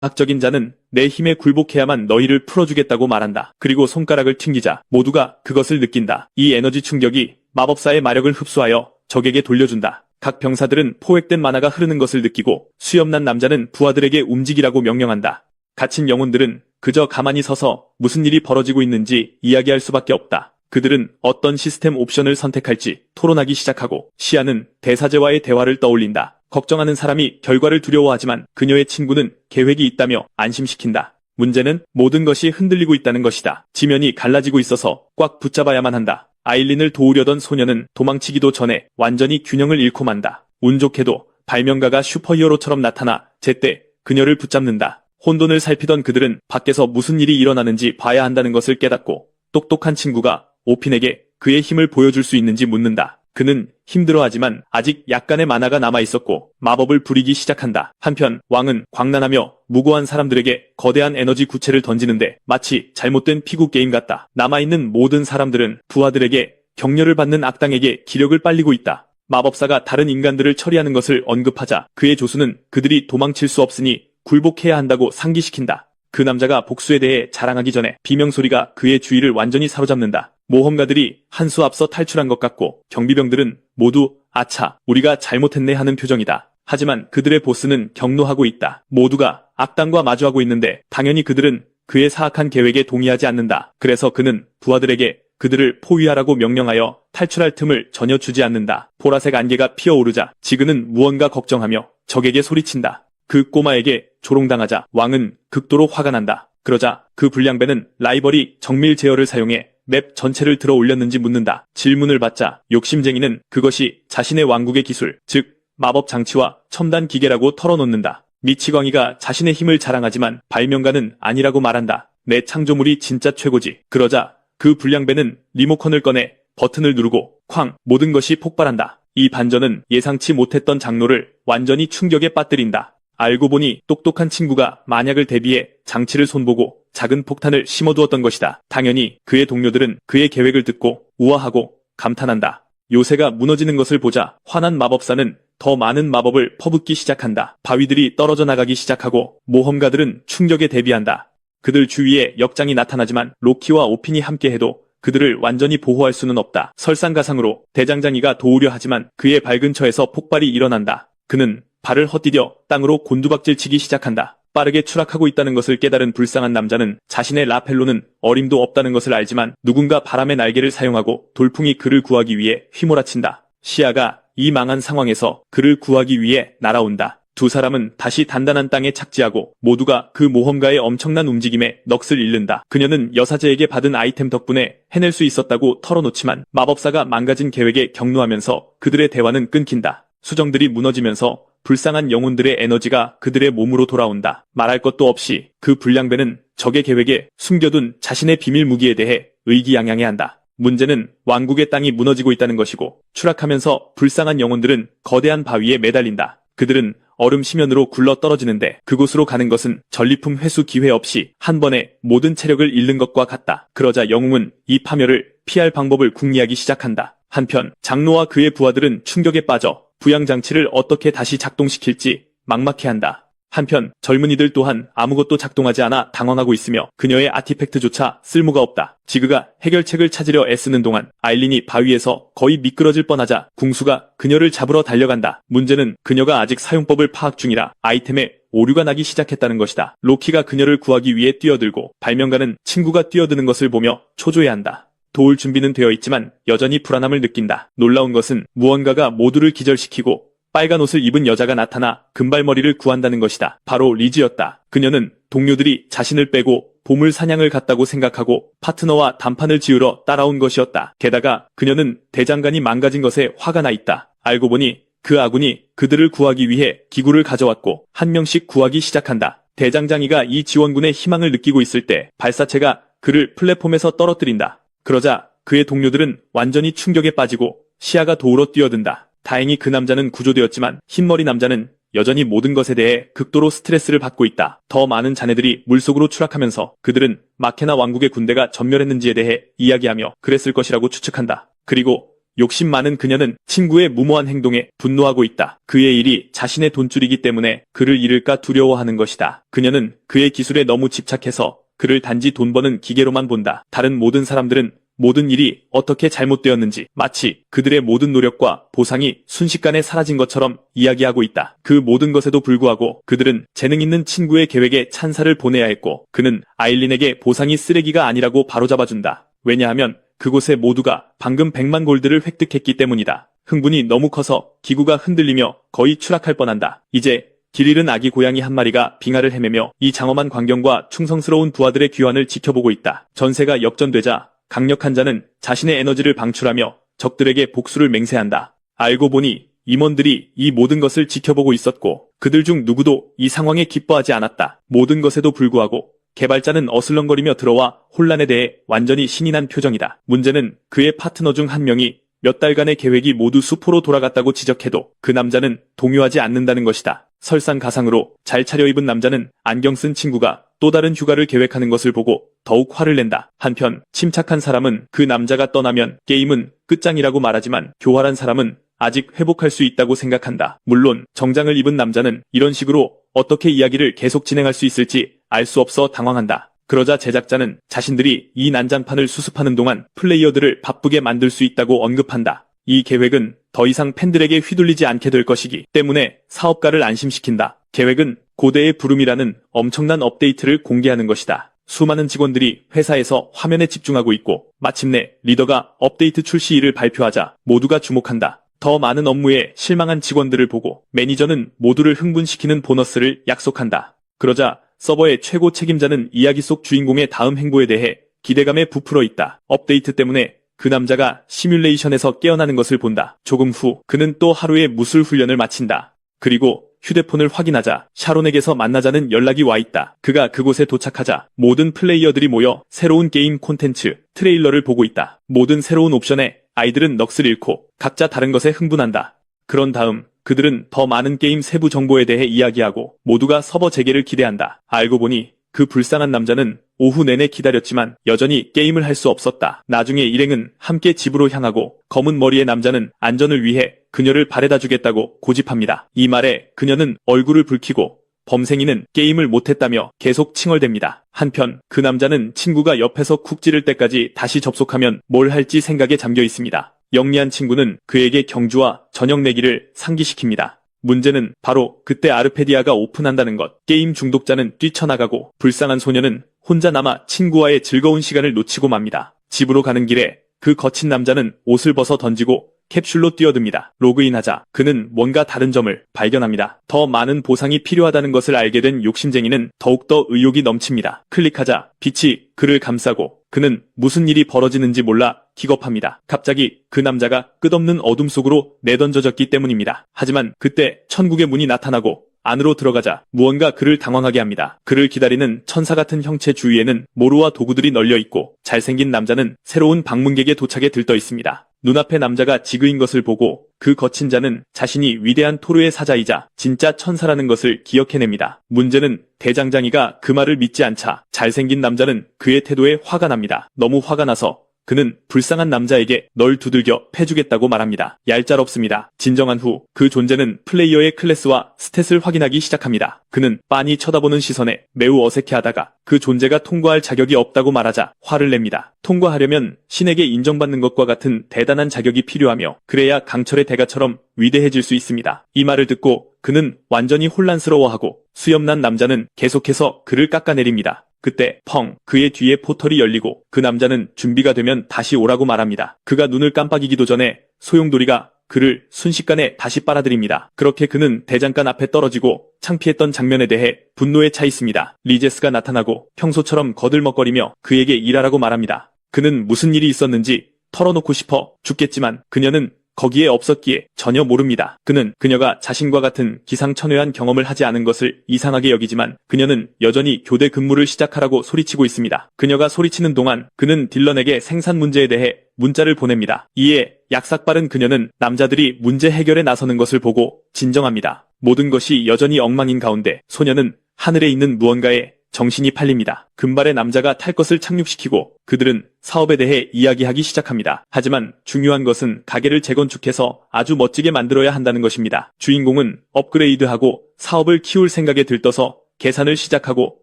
악적인 자는 내 힘에 굴복해야만 너희를 풀어주겠다고 말한다. 그리고 손가락을 튕기자 모두가 그것을 느낀다. 이 에너지 충격이 마법사의 마력을 흡수하여 적에게 돌려준다. 각 병사들은 포획된 만화가 흐르는 것을 느끼고 수염난 남자는 부하들에게 움직이라고 명령한다. 갇힌 영혼들은 그저 가만히 서서 무슨 일이 벌어지고 있는지 이야기할 수밖에 없다. 그들은 어떤 시스템 옵션을 선택할지 토론하기 시작하고 시아는 대사제와의 대화를 떠올린다. 걱정하는 사람이 결과를 두려워하지만 그녀의 친구는 계획이 있다며 안심시킨다. 문제는 모든 것이 흔들리고 있다는 것이다. 지면이 갈라지고 있어서 꽉 붙잡아야만 한다. 아일린을 도우려던 소녀는 도망치기도 전에 완전히 균형을 잃고 만다. 운 좋게도 발명가가 슈퍼히어로처럼 나타나 제때 그녀를 붙잡는다. 혼돈을 살피던 그들은 밖에서 무슨 일이 일어나는지 봐야 한다는 것을 깨닫고 똑똑한 친구가 오핀에게 그의 힘을 보여줄 수 있는지 묻는다. 그는 힘들어하지만 아직 약간의 만화가 남아있었고 마법을 부리기 시작한다. 한편 왕은 광란하며 무고한 사람들에게 거대한 에너지 구체를 던지는데 마치 잘못된 피구 게임 같다. 남아있는 모든 사람들은 부하들에게 격려를 받는 악당에게 기력을 빨리고 있다. 마법사가 다른 인간들을 처리하는 것을 언급하자 그의 조수는 그들이 도망칠 수 없으니 굴복해야 한다고 상기시킨다. 그 남자가 복수에 대해 자랑하기 전에 비명소리가 그의 주위를 완전히 사로잡는다. 모험가들이 한 수 앞서 탈출한 것 같고 경비병들은 모두 아차, 우리가 잘못했네 하는 표정이다. 하지만 그들의 보스는 경노하고 있다. 모두가 악당과 마주하고 있는데 당연히 그들은 그의 사악한 계획에 동의하지 않는다. 그래서 그는 부하들에게 그들을 포위하라고 명령하여 탈출할 틈을 전혀 주지 않는다. 보라색 안개가 피어오르자 지그는 무언가 걱정하며 적에게 소리친다. 그 꼬마에게 조롱당하자 왕은 극도로 화가 난다. 그러자 그 불량배는 라이벌이 정밀 제어를 사용해 맵 전체를 들어 올렸는지 묻는다. 질문을 받자 욕심쟁이는 그것이 자신의 왕국의 기술, 즉 마법 장치와 첨단 기계라고 털어놓는다. 미치광이가 자신의 힘을 자랑하지만 발명가는 아니라고 말한다. 내 창조물이 진짜 최고지. 그러자 그 불량배는 리모컨을 꺼내 버튼을 누르고 쾅, 모든 것이 폭발한다. 이 반전은 예상치 못했던 장로를 완전히 충격에 빠뜨린다. 알고 보니 똑똑한 친구가 만약을 대비해 장치를 손보고 작은 폭탄을 심어두었던 것이다. 당연히 그의 동료들은 그의 계획을 듣고 우아하고 감탄한다. 요새가 무너지는 것을 보자 화난 마법사는 더 많은 마법을 퍼붓기 시작한다. 바위들이 떨어져 나가기 시작하고 모험가들은 충격에 대비한다. 그들 주위에 역장이 나타나지만 로키와 오핀이 함께해도 그들을 완전히 보호할 수는 없다. 설상가상으로 대장장이가 도우려 하지만 그의 발 근처에서 폭발이 일어난다. 그는 발을 헛디뎌 땅으로 곤두박질치기 시작한다. 빠르게 추락하고 있다는 것을 깨달은 불쌍한 남자는 자신의 라펠로는 어림도 없다는 것을 알지만 누군가 바람의 날개를 사용하고 돌풍이 그를 구하기 위해 휘몰아친다. 시아가 이 망한 상황에서 그를 구하기 위해 날아온다. 두 사람은 다시 단단한 땅에 착지하고 모두가 그 모험가의 엄청난 움직임에 넋을 잃는다. 그녀는 여사제에게 받은 아이템 덕분에 해낼 수 있었다고 털어놓지만 마법사가 망가진 계획에 격노하면서 그들의 대화는 끊긴다. 수정들이 무너지면서 불쌍한 영혼들의 에너지가 그들의 몸으로 돌아온다. 말할 것도 없이 그 불량배는 적의 계획에 숨겨둔 자신의 비밀 무기에 대해 의기양양해한다. 문제는 왕국의 땅이 무너지고 있다는 것이고 추락하면서 불쌍한 영혼들은 거대한 바위에 매달린다. 그들은 얼음 심연으로 굴러 떨어지는데 그곳으로 가는 것은 전리품 회수 기회 없이 한 번에 모든 체력을 잃는 것과 같다. 그러자 영웅은 이 파멸을 피할 방법을 궁리하기 시작한다. 한편 장로와 그의 부하들은 충격에 빠져 부양장치를 어떻게 다시 작동시킬지 막막해한다. 한편 젊은이들 또한 아무것도 작동하지 않아 당황하고 있으며 그녀의 아티팩트조차 쓸모가 없다. 지그가 해결책을 찾으려 애쓰는 동안 아일린이 바위에서 거의 미끄러질 뻔하자 궁수가 그녀를 잡으러 달려간다. 문제는 그녀가 아직 사용법을 파악 중이라 아이템에 오류가 나기 시작했다는 것이다. 로키가 그녀를 구하기 위해 뛰어들고 발명가는 친구가 뛰어드는 것을 보며 초조해한다. 도울 준비는 되어 있지만 여전히 불안함을 느낀다. 놀라운 것은 무언가가 모두를 기절시키고 빨간 옷을 입은 여자가 나타나 금발머리를 구한다는 것이다. 바로 리즈였다. 그녀는 동료들이 자신을 빼고 보물 사냥을 갔다고 생각하고 파트너와 단판을 지으러 따라온 것이었다. 게다가 그녀는 대장간이 망가진 것에 화가 나 있다. 알고 보니 그 아군이 그들을 구하기 위해 기구를 가져왔고 한 명씩 구하기 시작한다. 대장장이가 이 지원군의 희망을 느끼고 있을 때 발사체가 그를 플랫폼에서 떨어뜨린다. 그러자 그의 동료들은 완전히 충격에 빠지고 시아가 도우러 뛰어든다. 다행히 그 남자는 구조되었지만 흰머리 남자는 여전히 모든 것에 대해 극도로 스트레스를 받고 있다. 더 많은 자네들이 물속으로 추락하면서 그들은 마케나 왕국의 군대가 전멸했는지에 대해 이야기하며 그랬을 것이라고 추측한다. 그리고 욕심 많은 그녀는 친구의 무모한 행동에 분노하고 있다. 그의 일이 자신의 돈줄이기 때문에 그를 잃을까 두려워하는 것이다. 그녀는 그의 기술에 너무 집착해서 그를 단지 돈 버는 기계로만 본다. 다른 모든 사람들은 모든 일이 어떻게 잘못되었는지 마치 그들의 모든 노력과 보상이 순식간에 사라진 것처럼 이야기하고 있다. 그 모든 것에도 불구하고 그들은 재능 있는 친구의 계획에 찬사를 보내야 했고 그는 아일린에게 보상이 쓰레기가 아니라고 바로잡아준다. 왜냐하면 그곳의 모두가 방금 100만 골드를 획득했기 때문이다. 흥분이 너무 커서 기구가 흔들리며 거의 추락할 뻔한다. 이제 길 잃은 아기 고양이 한 마리가 빙하를 헤매며 이 장엄한 광경과 충성스러운 부하들의 귀환을 지켜보고 있다. 전세가 역전되자 강력한 자는 자신의 에너지를 방출하며 적들에게 복수를 맹세한다. 알고 보니 임원들이 이 모든 것을 지켜보고 있었고 그들 중 누구도 이 상황에 기뻐하지 않았다. 모든 것에도 불구하고 개발자는 어슬렁거리며 들어와 혼란에 대해 완전히 신이 난 표정이다. 문제는 그의 파트너 중 한 명이 몇 달간의 계획이 모두 수포로 돌아갔다고 지적해도 그 남자는 동요하지 않는다는 것이다. 설상가상으로 잘 차려입은 남자는 안경 쓴 친구가 또 다른 휴가를 계획하는 것을 보고 더욱 화를 낸다. 한편 침착한 사람은 그 남자가 떠나면 게임은 끝장이라고 말하지만 교활한 사람은 아직 회복할 수 있다고 생각한다. 물론 정장을 입은 남자는 이런 식으로 어떻게 이야기를 계속 진행할 수 있을지 알 수 없어 당황한다. 그러자 제작자는 자신들이 이 난장판을 수습하는 동안 플레이어들을 바쁘게 만들 수 있다고 언급한다. 이 계획은 더 이상 팬들에게 휘둘리지 않게 될 것이기 때문에 사업가를 안심시킨다. 계획은 고대의 부름이라는 엄청난 업데이트를 공개하는 것이다. 수많은 직원들이 회사에서 화면에 집중하고 있고 마침내 리더가 업데이트 출시일을 발표하자 모두가 주목한다. 더 많은 업무에 실망한 직원들을 보고 매니저는 모두를 흥분시키는 보너스를 약속한다. 그러자 서버의 최고 책임자는 이야기 속 주인공의 다음 행보에 대해 기대감에 부풀어 있다. 업데이트 때문에 그 남자가 시뮬레이션에서 깨어나는 것을 본다. 조금 후 그는 또 하루의 무술 훈련을 마친다. 그리고 휴대폰을 확인하자 샤론에게서 만나자는 연락이 와 있다. 그가 그곳에 도착하자 모든 플레이어들이 모여 새로운 게임 콘텐츠 트레일러를 보고 있다. 모든 새로운 옵션에 아이들은 넋을 잃고 각자 다른 것에 흥분한다. 그런 다음 그들은 더 많은 게임 세부 정보에 대해 이야기하고 모두가 서버 재개를 기대한다. 알고 보니 그 불쌍한 남자는 오후 내내 기다렸지만 여전히 게임을 할 수 없었다. 나중에 일행은 함께 집으로 향하고 검은 머리의 남자는 안전을 위해 그녀를 바래다 주겠다고 고집합니다. 이 말에 그녀는 얼굴을 붉히고 범생이는 게임을 못했다며 계속 칭얼댑니다. 한편 그 남자는 친구가 옆에서 쿡 찌를 때까지 다시 접속하면 뭘 할지 생각에 잠겨 있습니다. 영리한 친구는 그에게 경주와 저녁 내기를 상기시킵니다. 문제는 바로 그때 아르페디아가 오픈한다는 것. 게임 중독자는 뛰쳐나가고 불쌍한 소녀는 혼자 남아 친구와의 즐거운 시간을 놓치고 맙니다. 집으로 가는 길에 그 거친 남자는 옷을 벗어 던지고 캡슐로 뛰어듭니다. 로그인하자 그는 뭔가 다른 점을 발견합니다. 더 많은 보상이 필요하다는 것을 알게 된 욕심쟁이는 더욱더 의욕이 넘칩니다. 클릭하자 빛이 그를 감싸고 그는 무슨 일이 벌어지는지 몰라 기겁합니다. 갑자기 그 남자가 끝없는 어둠 속으로 내던져졌기 때문입니다. 하지만 그때 천국의 문이 나타나고 안으로 들어가자 무언가 그를 당황하게 합니다. 그를 기다리는 천사 같은 형체 주위에는 모루와 도구들이 널려 있고 잘생긴 남자는 새로운 방문객의 도착에 들떠 있습니다. 눈앞의 남자가 지그인 것을 보고 그 거친 자는 자신이 위대한 토르의 사자이자 진짜 천사라는 것을 기억해냅니다. 문제는 대장장이가 그 말을 믿지 않자 잘생긴 남자는 그의 태도에 화가 납니다. 너무 화가 나서 그는 불쌍한 남자에게 널 두들겨 패주겠다고 말합니다. 얄짤없습니다. 진정한 후 그 존재는 플레이어의 클래스와 스탯을 확인하기 시작합니다. 그는 빤히 쳐다보는 시선에 매우 어색해하다가 그 존재가 통과할 자격이 없다고 말하자 화를 냅니다. 통과하려면 신에게 인정받는 것과 같은 대단한 자격이 필요하며 그래야 강철의 대가처럼 위대해질 수 있습니다. 이 말을 듣고 그는 완전히 혼란스러워하고 수염난 남자는 계속해서 그를 깎아내립니다. 그때 펑 그의 뒤에 포털이 열리고 그 남자는 준비가 되면 다시 오라고 말합니다. 그가 눈을 깜빡이기도 전에 소용돌이가 그를 순식간에 다시 빨아들입니다. 그렇게 그는 대장간 앞에 떨어지고 창피했던 장면에 대해 분노에 차 있습니다. 리제스가 나타나고 평소처럼 거들먹거리며 그에게 일하라고 말합니다. 그는 무슨 일이 있었는지 털어놓고 싶어 죽겠지만 그녀는 거기에 없었기에 전혀 모릅니다. 그는 그녀가 자신과 같은 기상천외한 경험을 하지 않은 것을 이상하게 여기지만 그녀는 여전히 교대 근무를 시작하라고 소리치고 있습니다. 그녀가 소리치는 동안 그는 딜런에게 생산 문제에 대해 문자를 보냅니다. 이에 약삭빠른 그녀는 남자들이 문제 해결에 나서는 것을 보고 진정합니다. 모든 것이 여전히 엉망인 가운데 소녀는 하늘에 있는 무언가에 정신이 팔립니다. 금발의 남자가 탈 것을 착륙시키고 그들은 사업에 대해 이야기하기 시작합니다. 하지만 중요한 것은 가게를 재건축해서 아주 멋지게 만들어야 한다는 것입니다. 주인공은 업그레이드하고 사업을 키울 생각에 들떠서 계산을 시작하고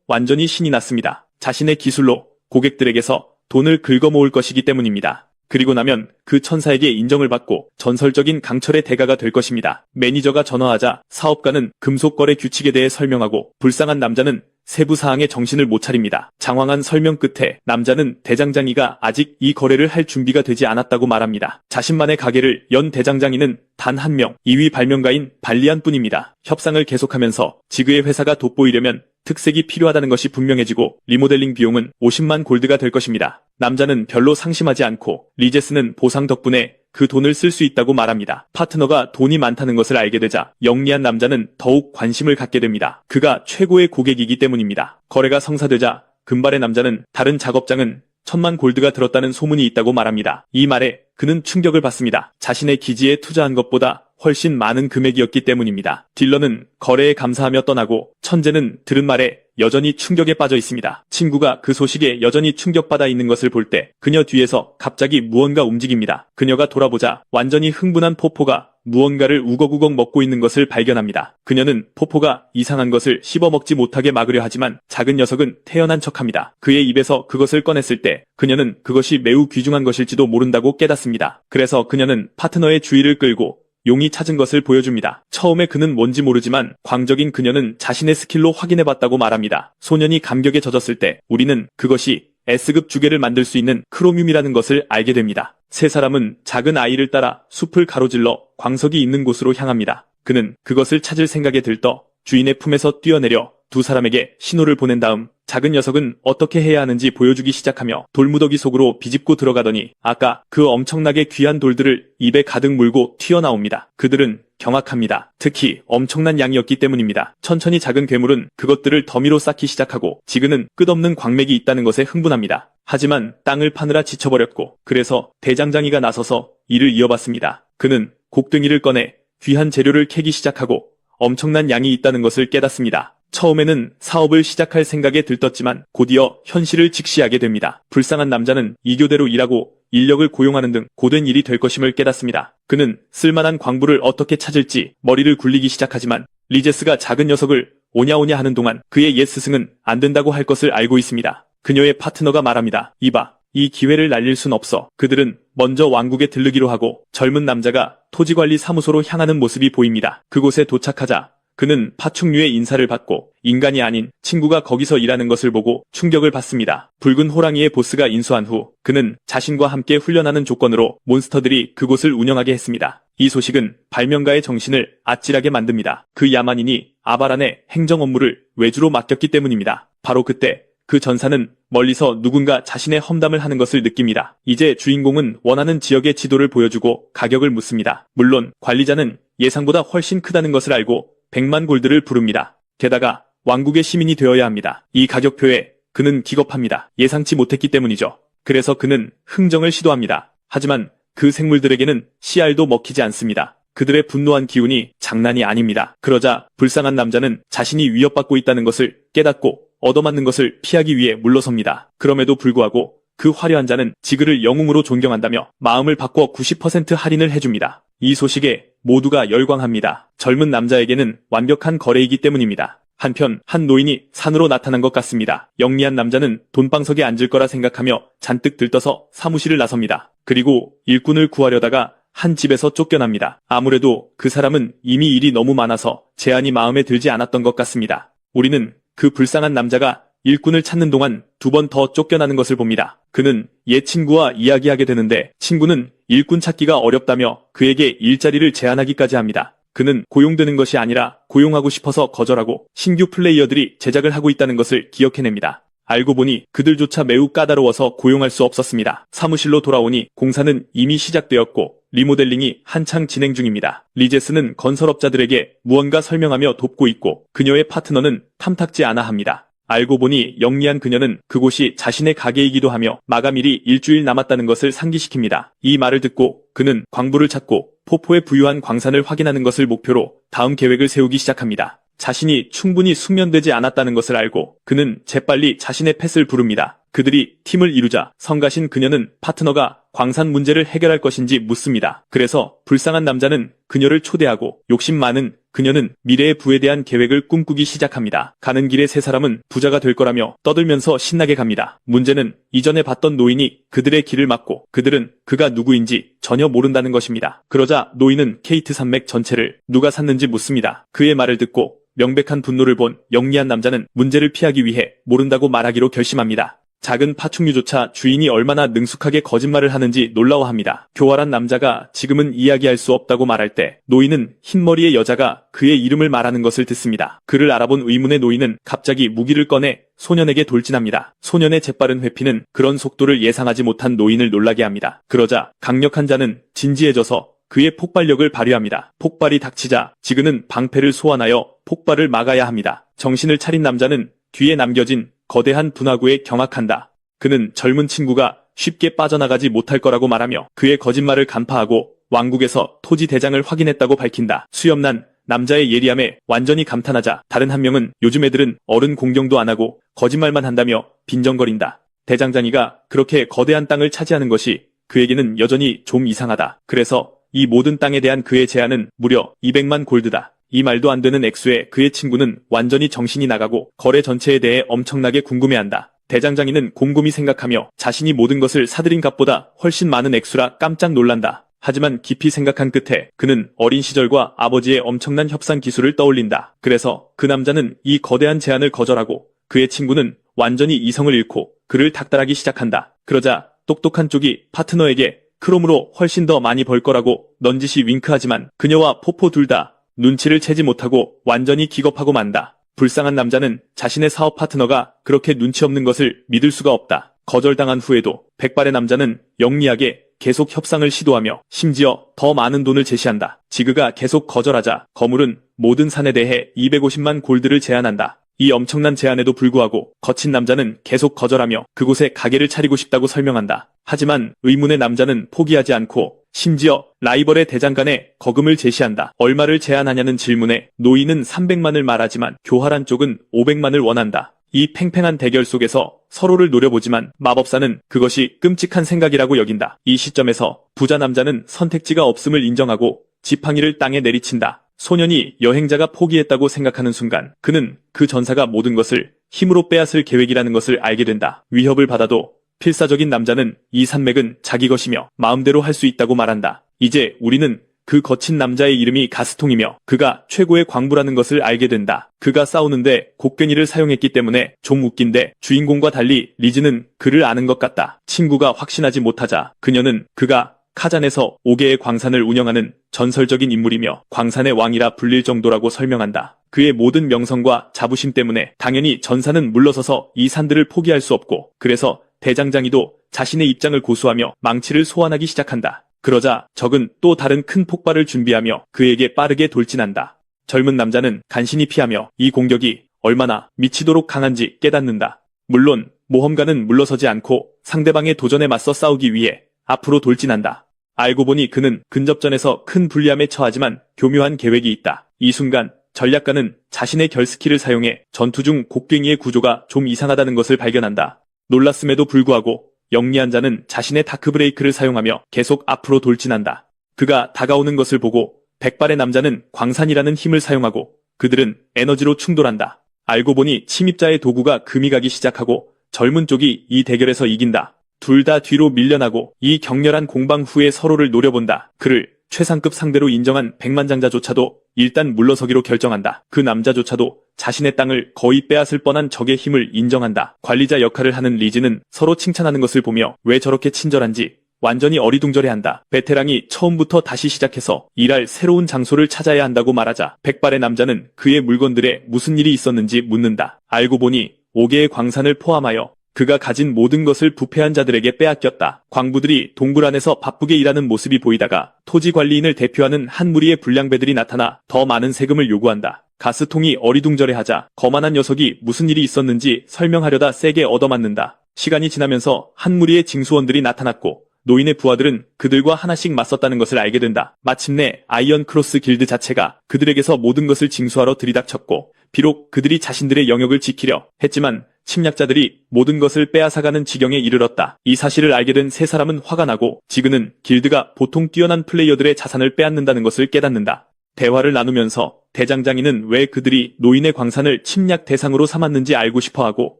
완전히 신이 났습니다. 자신의 기술로 고객들에게서 돈을 긁어모을 것이기 때문입니다. 그리고 나면 그 천사에게 인정을 받고 전설적인 강철의 대가가 될 것입니다. 매니저가 전화하자 사업가는 금속거래 규칙에 대해 설명하고 불쌍한 남자는 세부 사항에 정신을 못 차립니다. 장황한 설명 끝에 남자는 대장장이가 아직 이 거래를 할 준비가 되지 않았다고 말합니다. 자신만의 가게를 연 대장장이는 단 한 명, 2위 발명가인 발리안 뿐입니다. 협상을 계속하면서 지그의 회사가 돋보이려면 특색이 필요하다는 것이 분명해지고 리모델링 비용은 50만 골드가 될 것입니다. 남자는 별로 상심하지 않고 리제스는 보상 덕분에 그 돈을 쓸 수 있다고 말합니다. 파트너가 돈이 많다는 것을 알게 되자 영리한 남자는 더욱 관심을 갖게 됩니다. 그가 최고의 고객이기 때문입니다. 거래가 성사되자 금발의 남자는 다른 작업장은 1000만 골드가 들었다는 소문이 있다고 말합니다. 이 말에 그는 충격을 받습니다. 자신의 기지에 투자한 것보다 훨씬 많은 금액이었기 때문입니다. 딜러는 거래에 감사하며 떠나고 천재는 들은 말에 여전히 충격에 빠져 있습니다. 친구가 그 소식에 여전히 충격받아 있는 것을 볼 때 그녀 뒤에서 갑자기 무언가 움직입니다. 그녀가 돌아보자 완전히 흥분한 포포가 무언가를 우걱우걱 먹고 있는 것을 발견합니다. 그녀는 포포가 이상한 것을 씹어먹지 못하게 막으려 하지만 작은 녀석은 태연한 척합니다. 그의 입에서 그것을 꺼냈을 때 그녀는 그것이 매우 귀중한 것일지도 모른다고 깨닫습니다. 그래서 그녀는 파트너의 주의를 끌고 용이 찾은 것을 보여줍니다. 처음에 그는 뭔지 모르지만 광적인 그녀는 자신의 스킬로 확인해봤다고 말합니다. 소년이 감격에 젖었을 때 우리는 그것이 S급 주개를 만들 수 있는 크로뮴이라는 것을 알게 됩니다. 세 사람은 작은 아이를 따라 숲을 가로질러 광석이 있는 곳으로 향합니다. 그는 그것을 찾을 생각에 들떠 주인의 품에서 뛰어내려 두 사람에게 신호를 보낸 다음 작은 녀석은 어떻게 해야 하는지 보여주기 시작하며 돌무더기 속으로 비집고 들어가더니 아까 그 엄청나게 귀한 돌들을 입에 가득 물고 튀어나옵니다. 그들은 경악합니다. 특히 엄청난 양이었기 때문입니다. 천천히 작은 괴물은 그것들을 더미로 쌓기 시작하고 지그는 끝없는 광맥이 있다는 것에 흥분합니다. 하지만 땅을 파느라 지쳐버렸고 그래서 대장장이가 나서서 이를 이어봤습니다. 그는 곡괭이를 꺼내 귀한 재료를 캐기 시작하고 엄청난 양이 있다는 것을 깨닫습니다. 처음에는 사업을 시작할 생각에 들떴지만 곧이어 현실을 직시하게 됩니다. 불쌍한 남자는 이교대로 일하고 인력을 고용하는 등 고된 일이 될 것임을 깨닫습니다. 그는 쓸만한 광부를 어떻게 찾을지 머리를 굴리기 시작하지만 리제스가 작은 녀석을 오냐오냐 하는 동안 그의 옛 스승은 안 된다고 할 것을 알고 있습니다. 그녀의 파트너가 말합니다. 이봐, 이 기회를 날릴 순 없어. 그들은 먼저 왕국에 들르기로 하고 젊은 남자가 토지관리 사무소로 향하는 모습이 보입니다. 그곳에 도착하자 그는 파충류의 인사를 받고 인간이 아닌 친구가 거기서 일하는 것을 보고 충격을 받습니다. 붉은 호랑이의 보스가 인수한 후 그는 자신과 함께 훈련하는 조건으로 몬스터들이 그곳을 운영하게 했습니다. 이 소식은 발명가의 정신을 아찔하게 만듭니다. 그 야만인이 아바란의 행정 업무를 외주로 맡겼기 때문입니다. 바로 그때 그 전사는 멀리서 누군가 자신의 험담을 하는 것을 느낍니다. 이제 주인공은 원하는 지역의 지도를 보여주고 가격을 묻습니다. 물론 관리자는 예상보다 훨씬 크다는 것을 알고 100만 골드를 부릅니다. 게다가 왕국의 시민이 되어야 합니다. 이 가격표에 그는 기겁합니다. 예상치 못했기 때문이죠. 그래서 그는 흥정을 시도합니다. 하지만 그 생물들에게는 씨알도 먹히지 않습니다. 그들의 분노한 기운이 장난이 아닙니다. 그러자 불쌍한 남자는 자신이 위협받고 있다는 것을 깨닫고 얻어맞는 것을 피하기 위해 물러섭니다. 그럼에도 불구하고 그 화려한 자는 지그를 영웅으로 존경한다며 마음을 바꿔 90% 할인을 해줍니다. 이 소식에 모두가 열광합니다. 젊은 남자에게는 완벽한 거래이기 때문입니다. 한편 한 노인이 산으로 나타난 것 같습니다. 영리한 남자는 돈방석에 앉을 거라 생각하며 잔뜩 들떠서 사무실을 나섭니다. 그리고 일꾼을 구하려다가 한 집에서 쫓겨납니다. 아무래도 그 사람은 이미 일이 너무 많아서 제안이 마음에 들지 않았던 것 같습니다. 우리는 그 불쌍한 남자가 일꾼을 찾는 동안 2번 더 쫓겨나는 것을 봅니다. 그는 옛 친구와 이야기하게 되는데 친구는 일꾼 찾기가 어렵다며 그에게 일자리를 제안하기까지 합니다. 그는 고용되는 것이 아니라 고용하고 싶어서 거절하고 신규 플레이어들이 제작을 하고 있다는 것을 기억해냅니다. 알고 보니 그들조차 매우 까다로워서 고용할 수 없었습니다. 사무실로 돌아오니 공사는 이미 시작되었고 리모델링이 한창 진행 중입니다. 리제스는 건설업자들에게 무언가 설명하며 돕고 있고 그녀의 파트너는 탐탁지 않아 합니다. 알고 보니 영리한 그녀는 그곳이 자신의 가게이기도 하며 마감일이 일주일 남았다는 것을 상기시킵니다. 이 말을 듣고 그는 광부를 찾고 포포에 부유한 광산을 확인하는 것을 목표로 다음 계획을 세우기 시작합니다. 자신이 충분히 숙련되지 않았다는 것을 알고 그는 재빨리 자신의 펫을 부릅니다. 그들이 팀을 이루자 성가신 그녀는 파트너가 광산 문제를 해결할 것인지 묻습니다. 그래서 불쌍한 남자는 그녀를 초대하고 욕심 많은 그녀는 미래의 부에 대한 계획을 꿈꾸기 시작합니다. 가는 길에 세 사람은 부자가 될 거라며 떠들면서 신나게 갑니다. 문제는 이전에 봤던 노인이 그들의 길을 막고 그들은 그가 누구인지 전혀 모른다는 것입니다. 그러자 노인은 케이트 산맥 전체를 누가 샀는지 묻습니다. 그의 말을 듣고 명백한 분노를 본 영리한 남자는 문제를 피하기 위해 모른다고 말하기로 결심합니다. 작은 파충류조차 주인이 얼마나 능숙하게 거짓말을 하는지 놀라워합니다. 교활한 남자가 지금은 이야기할 수 없다고 말할 때 노인은 흰머리의 여자가 그의 이름을 말하는 것을 듣습니다. 그를 알아본 의문의 노인은 갑자기 무기를 꺼내 소년에게 돌진합니다. 소년의 재빠른 회피는 그런 속도를 예상하지 못한 노인을 놀라게 합니다. 그러자 강력한 자는 진지해져서 그의 폭발력을 발휘합니다. 폭발이 닥치자 지그는 방패를 소환하여 폭발을 막아야 합니다. 정신을 차린 남자는 뒤에 남겨진 거대한 분화구에 경악한다. 그는 젊은 친구가 쉽게 빠져나가지 못할 거라고 말하며 그의 거짓말을 간파하고 왕국에서 토지 대장을 확인했다고 밝힌다. 수염난 남자의 예리함에 완전히 감탄하자 다른 한 명은 요즘 애들은 어른 공경도 안 하고 거짓말만 한다며 빈정거린다. 대장장이가 그렇게 거대한 땅을 차지하는 것이 그에게는 여전히 좀 이상하다. 그래서 이 모든 땅에 대한 그의 제안은 무려 200만 골드다. 이 말도 안 되는 액수에 그의 친구는 완전히 정신이 나가고 거래 전체에 대해 엄청나게 궁금해한다. 대장장이는 곰곰이 생각하며 자신이 모든 것을 사들인 값보다 훨씬 많은 액수라 깜짝 놀란다. 하지만 깊이 생각한 끝에 그는 어린 시절과 아버지의 엄청난 협상 기술을 떠올린다. 그래서 그 남자는 이 거대한 제안을 거절하고 그의 친구는 완전히 이성을 잃고 그를 닥달하기 시작한다. 그러자 똑똑한 쪽이 파트너에게 크롬으로 훨씬 더 많이 벌 거라고 넌지시 윙크하지만 그녀와 포포 둘 다 눈치를 채지 못하고 완전히 기겁하고 만다. 불쌍한 남자는 자신의 사업 파트너가 그렇게 눈치 없는 것을 믿을 수가 없다. 거절당한 후에도 백발의 남자는 영리하게 계속 협상을 시도하며 심지어 더 많은 돈을 제시한다. 지그가 계속 거절하자 거물은 모든 산에 대해 250만 골드를 제안한다. 이 엄청난 제안에도 불구하고 거친 남자는 계속 거절하며 그곳에 가게를 차리고 싶다고 설명한다. 하지만 의문의 남자는 포기하지 않고 심지어 라이벌의 대장간에 거금을 제시한다. 얼마를 제안하냐는 질문에 노인은 300만을 말하지만 교활한 쪽은 500만을 원한다. 이 팽팽한 대결 속에서 서로를 노려보지만 마법사는 그것이 끔찍한 생각이라고 여긴다. 이 시점에서 부자 남자는 선택지가 없음을 인정하고 지팡이를 땅에 내리친다. 소년이 여행자가 포기했다고 생각하는 순간 그는 그 전사가 모든 것을 힘으로 빼앗을 계획이라는 것을 알게 된다. 위협을 받아도 필사적인 남자는 이 산맥은 자기 것이며 마음대로 할 수 있다고 말한다. 이제 우리는 그 거친 남자의 이름이 가스통이며 그가 최고의 광부라는 것을 알게 된다. 그가 싸우는데 곡괭이를 사용했기 때문에 좀 웃긴데 주인공과 달리 리즈는 그를 아는 것 같다. 친구가 확신하지 못하자 그녀는 그가 카잔에서 5개의 광산을 운영하는 전설적인 인물이며 광산의 왕이라 불릴 정도라고 설명한다. 그의 모든 명성과 자부심 때문에 당연히 전사는 물러서서 이 산들을 포기할 수 없고 그래서 대장장이도 자신의 입장을 고수하며 망치를 소환하기 시작한다. 그러자 적은 또 다른 큰 폭발을 준비하며 그에게 빠르게 돌진한다. 젊은 남자는 간신히 피하며 이 공격이 얼마나 미치도록 강한지 깨닫는다. 물론 모험가는 물러서지 않고 상대방의 도전에 맞서 싸우기 위해 앞으로 돌진한다. 알고 보니 그는 근접전에서 큰 불리함에 처하지만 교묘한 계획이 있다. 이 순간 전략가는 자신의 결 스킬을 사용해 전투 중 곡괭이의 구조가 좀 이상하다는 것을 발견한다. 놀랐음에도 불구하고 영리한 자는 자신의 다크브레이크를 사용하며 계속 앞으로 돌진한다. 그가 다가오는 것을 보고 백발의 남자는 광산이라는 힘을 사용하고 그들은 에너지로 충돌한다. 알고 보니 침입자의 도구가 금이 가기 시작하고 젊은 쪽이 이 대결에서 이긴다. 둘 다 뒤로 밀려나고 이 격렬한 공방 후에 서로를 노려본다. 그를 최상급 상대로 인정한 백만장자조차도 일단 물러서기로 결정한다. 그 남자조차도 자신의 땅을 거의 빼앗을 뻔한 적의 힘을 인정한다. 관리자 역할을 하는 리즈는 서로 칭찬하는 것을 보며 왜 저렇게 친절한지 완전히 어리둥절해한다. 베테랑이 처음부터 다시 시작해서 일할 새로운 장소를 찾아야 한다고 말하자 백발의 남자는 그의 물건들에 무슨 일이 있었는지 묻는다. 알고 보니 5개의 광산을 포함하여 그가 가진 모든 것을 부패한 자들에게 빼앗겼다. 광부들이 동굴 안에서 바쁘게 일하는 모습이 보이다가 토지 관리인을 대표하는 한 무리의 불량배들이 나타나 더 많은 세금을 요구한다. 가스통이 어리둥절해하자 거만한 녀석이 무슨 일이 있었는지 설명하려다 세게 얻어맞는다. 시간이 지나면서 한 무리의 징수원들이 나타났고 노인의 부하들은 그들과 하나씩 맞섰다는 것을 알게 된다. 마침내 아이언 크로스 길드 자체가 그들에게서 모든 것을 징수하러 들이닥쳤고 비록 그들이 자신들의 영역을 지키려 했지만 침략자들이 모든 것을 빼앗아가는 지경에 이르렀다. 이 사실을 알게 된 세 사람은 화가 나고 지그는 길드가 보통 뛰어난 플레이어들의 자산을 빼앗는다는 것을 깨닫는다. 대화를 나누면서 대장장이는 왜 그들이 노인의 광산을 침략 대상으로 삼았는지 알고 싶어하고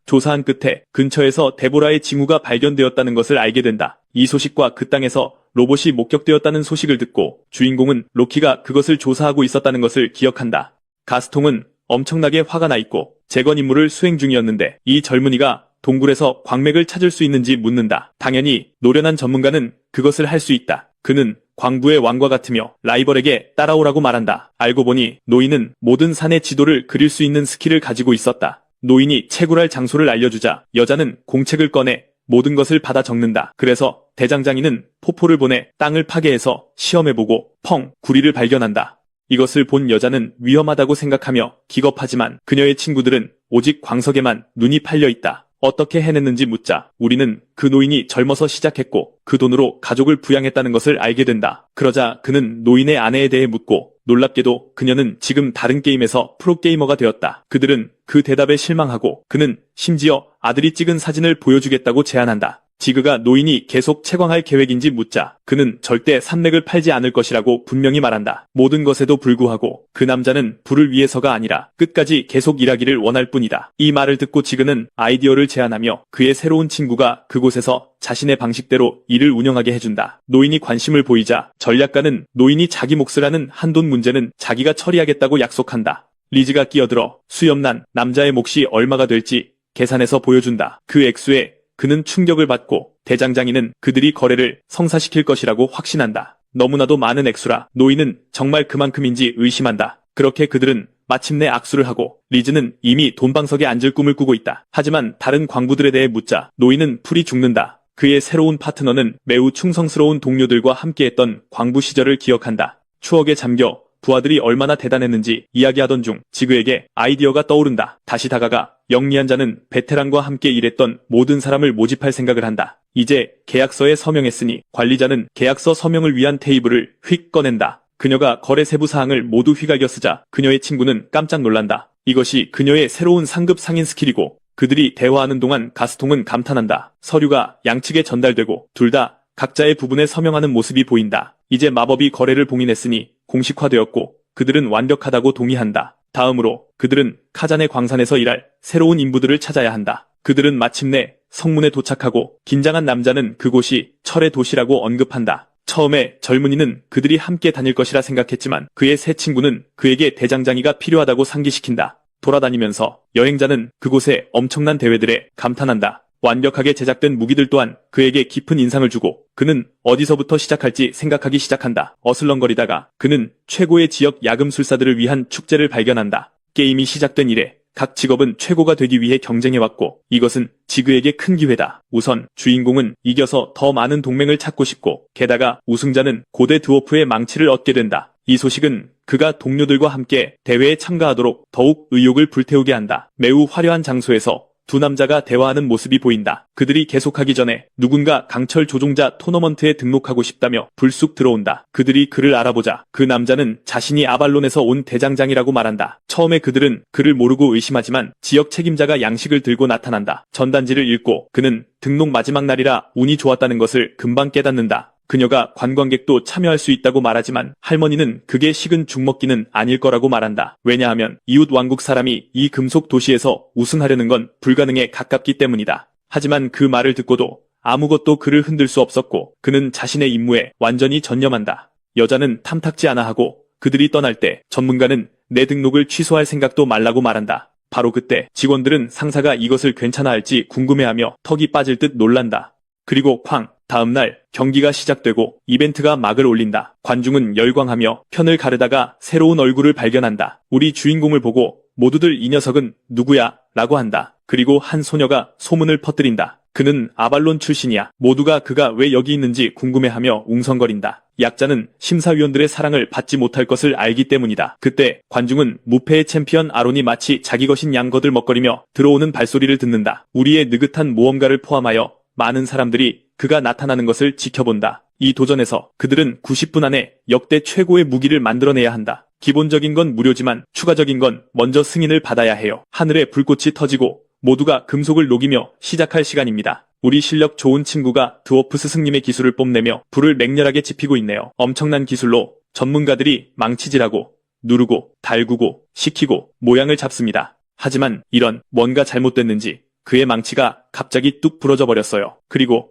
조사한 끝에 근처에서 데보라의 징후가 발견되었다는 것을 알게 된다. 이 소식과 그 땅에서 로봇이 목격되었다는 소식을 듣고 주인공은 로키가 그것을 조사하고 있었다는 것을 기억한다. 가스통은 엄청나게 화가 나 있고 재건 임무를 수행 중이었는데 이 젊은이가 동굴에서 광맥을 찾을 수 있는지 묻는다. 당연히 노련한 전문가는 그것을 할 수 있다. 그는 광부의 왕과 같으며 라이벌에게 따라오라고 말한다. 알고 보니 노인은 모든 산의 지도를 그릴 수 있는 스킬을 가지고 있었다. 노인이 채굴할 장소를 알려주자 여자는 공책을 꺼내 모든 것을 받아 적는다. 그래서 대장장이는 포포를 보내 땅을 파괴해서 시험해보고 펑 구리를 발견한다. 이것을 본 여자는 위험하다고 생각하며 기겁하지만 그녀의 친구들은 오직 광석에만 눈이 팔려 있다. 어떻게 해냈는지 묻자 우리는 그 노인이 젊어서 시작했고 그 돈으로 가족을 부양했다는 것을 알게 된다. 그러자 그는 노인의 아내에 대해 묻고 놀랍게도 그녀는 지금 다른 게임에서 프로게이머가 되었다. 그들은 그 대답에 실망하고 그는 심지어 아들이 찍은 사진을 보여주겠다고 제안한다. 지그가 노인이 계속 채광할 계획인지 묻자 그는 절대 산맥을 팔지 않을 것이라고 분명히 말한다. 모든 것에도 불구하고 그 남자는 부를 위해서가 아니라 끝까지 계속 일하기를 원할 뿐이다. 이 말을 듣고 지그는 아이디어를 제안하며 그의 새로운 친구가 그곳에서 자신의 방식대로 일을 운영하게 해준다. 노인이 관심을 보이자 전략가는 노인이 자기 몫을 하는 한돈 문제는 자기가 처리하겠다고 약속한다. 리즈가 끼어들어 수염난 남자의 몫이 얼마가 될지 계산해서 보여준다. 그 액수에 그는 충격을 받고 대장장이는 그들이 거래를 성사시킬 것이라고 확신한다. 너무나도 많은 액수라 노인은 정말 그만큼인지 의심한다. 그렇게 그들은 마침내 악수를 하고 리즈는 이미 돈방석에 앉을 꿈을 꾸고 있다. 하지만 다른 광부들에 대해 묻자 노인은 풀이 죽는다. 그의 새로운 파트너는 매우 충성스러운 동료들과 함께했던 광부 시절을 기억한다. 추억에 잠겨 부하들이 얼마나 대단했는지 이야기하던 중 지그에게 아이디어가 떠오른다. 다시 다가가 영리한 자는 베테랑과 함께 일했던 모든 사람을 모집할 생각을 한다. 이제 계약서에 서명했으니 관리자는 계약서 서명을 위한 테이블을 휙 꺼낸다. 그녀가 거래 세부 사항을 모두 휘갈겨 쓰자 그녀의 친구는 깜짝 놀란다. 이것이 그녀의 새로운 상급 상인 스킬이고 그들이 대화하는 동안 가스통은 감탄한다. 서류가 양측에 전달되고 둘 다 각자의 부분에 서명하는 모습이 보인다. 이제 마법이 거래를 봉인했으니 공식화되었고 그들은 완벽하다고 동의한다. 다음으로 그들은 카잔의 광산에서 일할 새로운 인부들을 찾아야 한다. 그들은 마침내 성문에 도착하고 긴장한 남자는 그곳이 철의 도시라고 언급한다. 처음에 젊은이는 그들이 함께 다닐 것이라 생각했지만 그의 새 친구는 그에게 대장장이가 필요하다고 상기시킨다. 돌아다니면서 여행자는 그곳의 엄청난 대회들에 감탄한다. 완벽하게 제작된 무기들 또한 그에게 깊은 인상을 주고 그는 어디서부터 시작할지 생각하기 시작한다. 어슬렁거리다가 그는 최고의 지역 야금술사들을 위한 축제를 발견한다. 게임이 시작된 이래 각 직업은 최고가 되기 위해 경쟁해왔고 이것은 지그에게 큰 기회다. 우선 주인공은 이겨서 더 많은 동맹을 찾고 싶고 게다가 우승자는 고대 드워프의 망치를 얻게 된다. 이 소식은 그가 동료들과 함께 대회에 참가하도록 더욱 의욕을 불태우게 한다. 매우 화려한 장소에서 두 남자가 대화하는 모습이 보인다. 그들이 계속하기 전에 누군가 강철 조종자 토너먼트에 등록하고 싶다며 불쑥 들어온다. 그들이 그를 알아보자 그 남자는 자신이 아발론에서 온 대장장이라고 말한다. 처음에 그들은 그를 모르고 의심하지만 지역 책임자가 양식을 들고 나타난다. 전단지를 읽고 그는 등록 마지막 날이라 운이 좋았다는 것을 금방 깨닫는다. 그녀가 관광객도 참여할 수 있다고 말하지만 할머니는 그게 식은 죽먹기는 아닐 거라고 말한다. 왜냐하면 이웃 왕국 사람이 이 금속 도시에서 우승하려는 건 불가능에 가깝기 때문이다. 하지만 그 말을 듣고도 아무것도 그를 흔들 수 없었고 그는 자신의 임무에 완전히 전념한다. 여자는 탐탁지 않아 하고 그들이 떠날 때 전문가는 내 등록을 취소할 생각도 말라고 말한다. 바로 그때 직원들은 상사가 이것을 괜찮아 할지 궁금해하며 턱이 빠질 듯 놀란다. 그리고 쾅! 다음날 경기가 시작되고 이벤트가 막을 올린다. 관중은 열광하며 편을 가르다가 새로운 얼굴을 발견한다. 우리 주인공을 보고 모두들 이 녀석은 누구야? 라고 한다. 그리고 한 소녀가 소문을 퍼뜨린다. 그는 아발론 출신이야. 모두가 그가 왜 여기 있는지 궁금해하며 웅성거린다. 약자는 심사위원들의 사랑을 받지 못할 것을 알기 때문이다. 그때 관중은 무패의 챔피언 아론이 마치 자기 것인 양 거들먹거리며 들어오는 발소리를 듣는다. 우리의 느긋한 모험가를 포함하여 많은 사람들이 그가 나타나는 것을 지켜본다. 이 도전에서 그들은 90분 안에 역대 최고의 무기를 만들어내야 한다. 기본적인 건 무료지만 추가적인 건 먼저 승인을 받아야 해요. 하늘에 불꽃이 터지고 모두가 금속을 녹이며 시작할 시간입니다. 우리 실력 좋은 친구가 드워프 스승님의 기술을 뽐내며 불을 맹렬하게 지피고 있네요. 엄청난 기술로 전문가들이 망치질하고 누르고 달구고 식히고 모양을 잡습니다. 하지만 이런 뭔가 잘못됐는지 그의 망치가 갑자기 뚝 부러져 버렸어요. 그리고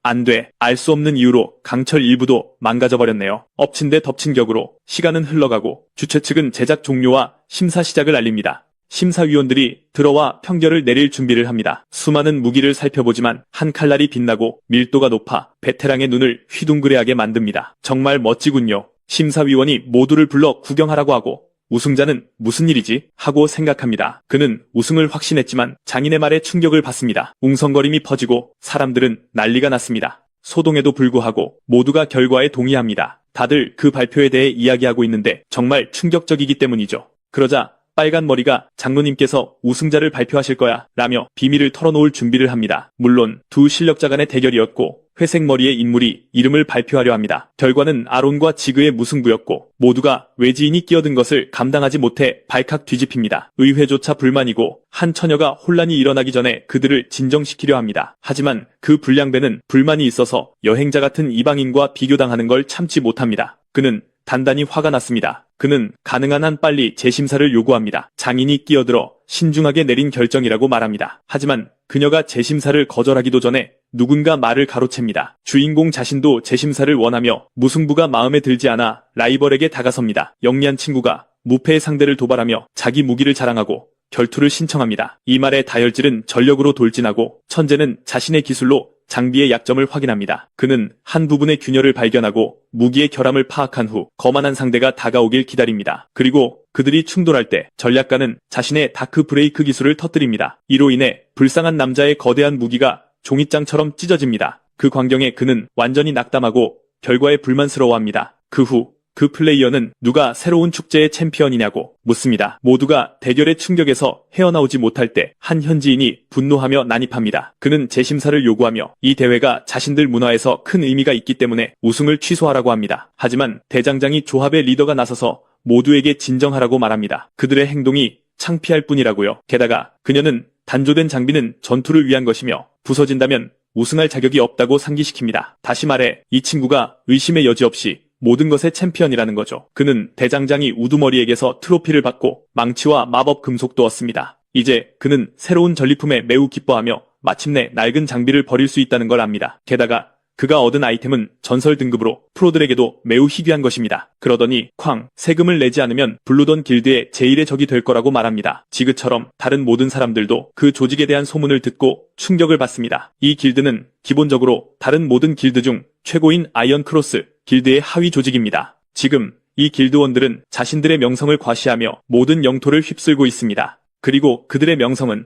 안 돼. 알 수 없는 이유로 강철 일부도 망가져 버렸네요. 엎친 데 덮친 격으로 시간은 흘러가고 주최 측은 제작 종료와 심사 시작을 알립니다. 심사위원들이 들어와 평결을 내릴 준비를 합니다. 수많은 무기를 살펴보지만 한 칼날이 빛나고 밀도가 높아 베테랑의 눈을 휘둥그레하게 만듭니다. 정말 멋지군요. 심사위원이 모두를 불러 구경하라고 하고 우승자는 무슨 일이지? 하고 생각합니다. 그는 우승을 확신했지만 장인의 말에 충격을 받습니다. 웅성거림이 퍼지고 사람들은 난리가 났습니다. 소동에도 불구하고 모두가 결과에 동의합니다. 다들 그 발표에 대해 이야기하고 있는데 정말 충격적이기 때문이죠. 그러자 빨간 머리가 장로님께서 우승자를 발표하실 거야 라며 비밀을 털어놓을 준비를 합니다. 물론 두 실력자 간의 대결이었고 회색 머리의 인물이 이름을 발표하려 합니다. 결과는 아론과 지그의 무승부였고 모두가 외지인이 끼어든 것을 감당하지 못해 발칵 뒤집힙니다. 의회조차 불만이고 한 처녀가 혼란이 일어나기 전에 그들을 진정시키려 합니다. 하지만 그 불량배는 불만이 있어서 여행자 같은 이방인과 비교당하는 걸 참지 못합니다. 그는 단단히 화가 났습니다. 그는 가능한 한 빨리 재심사를 요구합니다. 장인이 끼어들어 신중하게 내린 결정이라고 말합니다. 하지만 그녀가 재심사를 거절하기도 전에 누군가 말을 가로챕니다. 주인공 자신도 재심사를 원하며 무승부가 마음에 들지 않아 라이벌에게 다가섭니다. 영리한 친구가 무패의 상대를 도발하며 자기 무기를 자랑하고 결투를 신청합니다. 이 말에 다혈질은 전력으로 돌진하고 천재는 자신의 기술로 장비의 약점을 확인합니다. 그는 한 부분의 균열을 발견하고 무기의 결함을 파악한 후 거만한 상대가 다가오길 기다립니다. 그리고 그들이 충돌할 때 전략가는 자신의 다크 브레이크 기술을 터뜨립니다. 이로 인해 불쌍한 남자의 거대한 무기가 종잇장처럼 찢어집니다. 그 광경에 그는 완전히 낙담하고 결과에 불만스러워합니다. 그 후 그 플레이어는 누가 새로운 축제의 챔피언이냐고 묻습니다. 모두가 대결의 충격에서 헤어나오지 못할 때 한 현지인이 분노하며 난입합니다. 그는 재심사를 요구하며 이 대회가 자신들 문화에서 큰 의미가 있기 때문에 우승을 취소하라고 합니다. 하지만 대장장이 조합의 리더가 나서서 모두에게 진정하라고 말합니다. 그들의 행동이 창피할 뿐이라고요. 게다가 그녀는 단조된 장비는 전투를 위한 것이며 부서진다면 우승할 자격이 없다고 상기시킵니다. 다시 말해 이 친구가 의심의 여지 없이 모든 것의 챔피언이라는 거죠. 그는 대장장이 우두머리에게서 트로피를 받고 망치와 마법 금속도 얻습니다. 이제 그는 새로운 전리품에 매우 기뻐하며 마침내 낡은 장비를 버릴 수 있다는 걸 압니다. 게다가 그가 얻은 아이템은 전설 등급으로 프로들에게도 매우 희귀한 것입니다. 그러더니 쾅, 세금을 내지 않으면 블루던 길드의 제1의 적이 될 거라고 말합니다. 지그처럼 다른 모든 사람들도 그 조직에 대한 소문을 듣고 충격을 받습니다. 이 길드는 기본적으로 다른 모든 길드 중 최고인 아이언 크로스 길드의 하위 조직입니다. 지금 이 길드원들은 자신들의 명성을 과시하며 모든 영토를 휩쓸고 있습니다. 그리고 그들의 명성은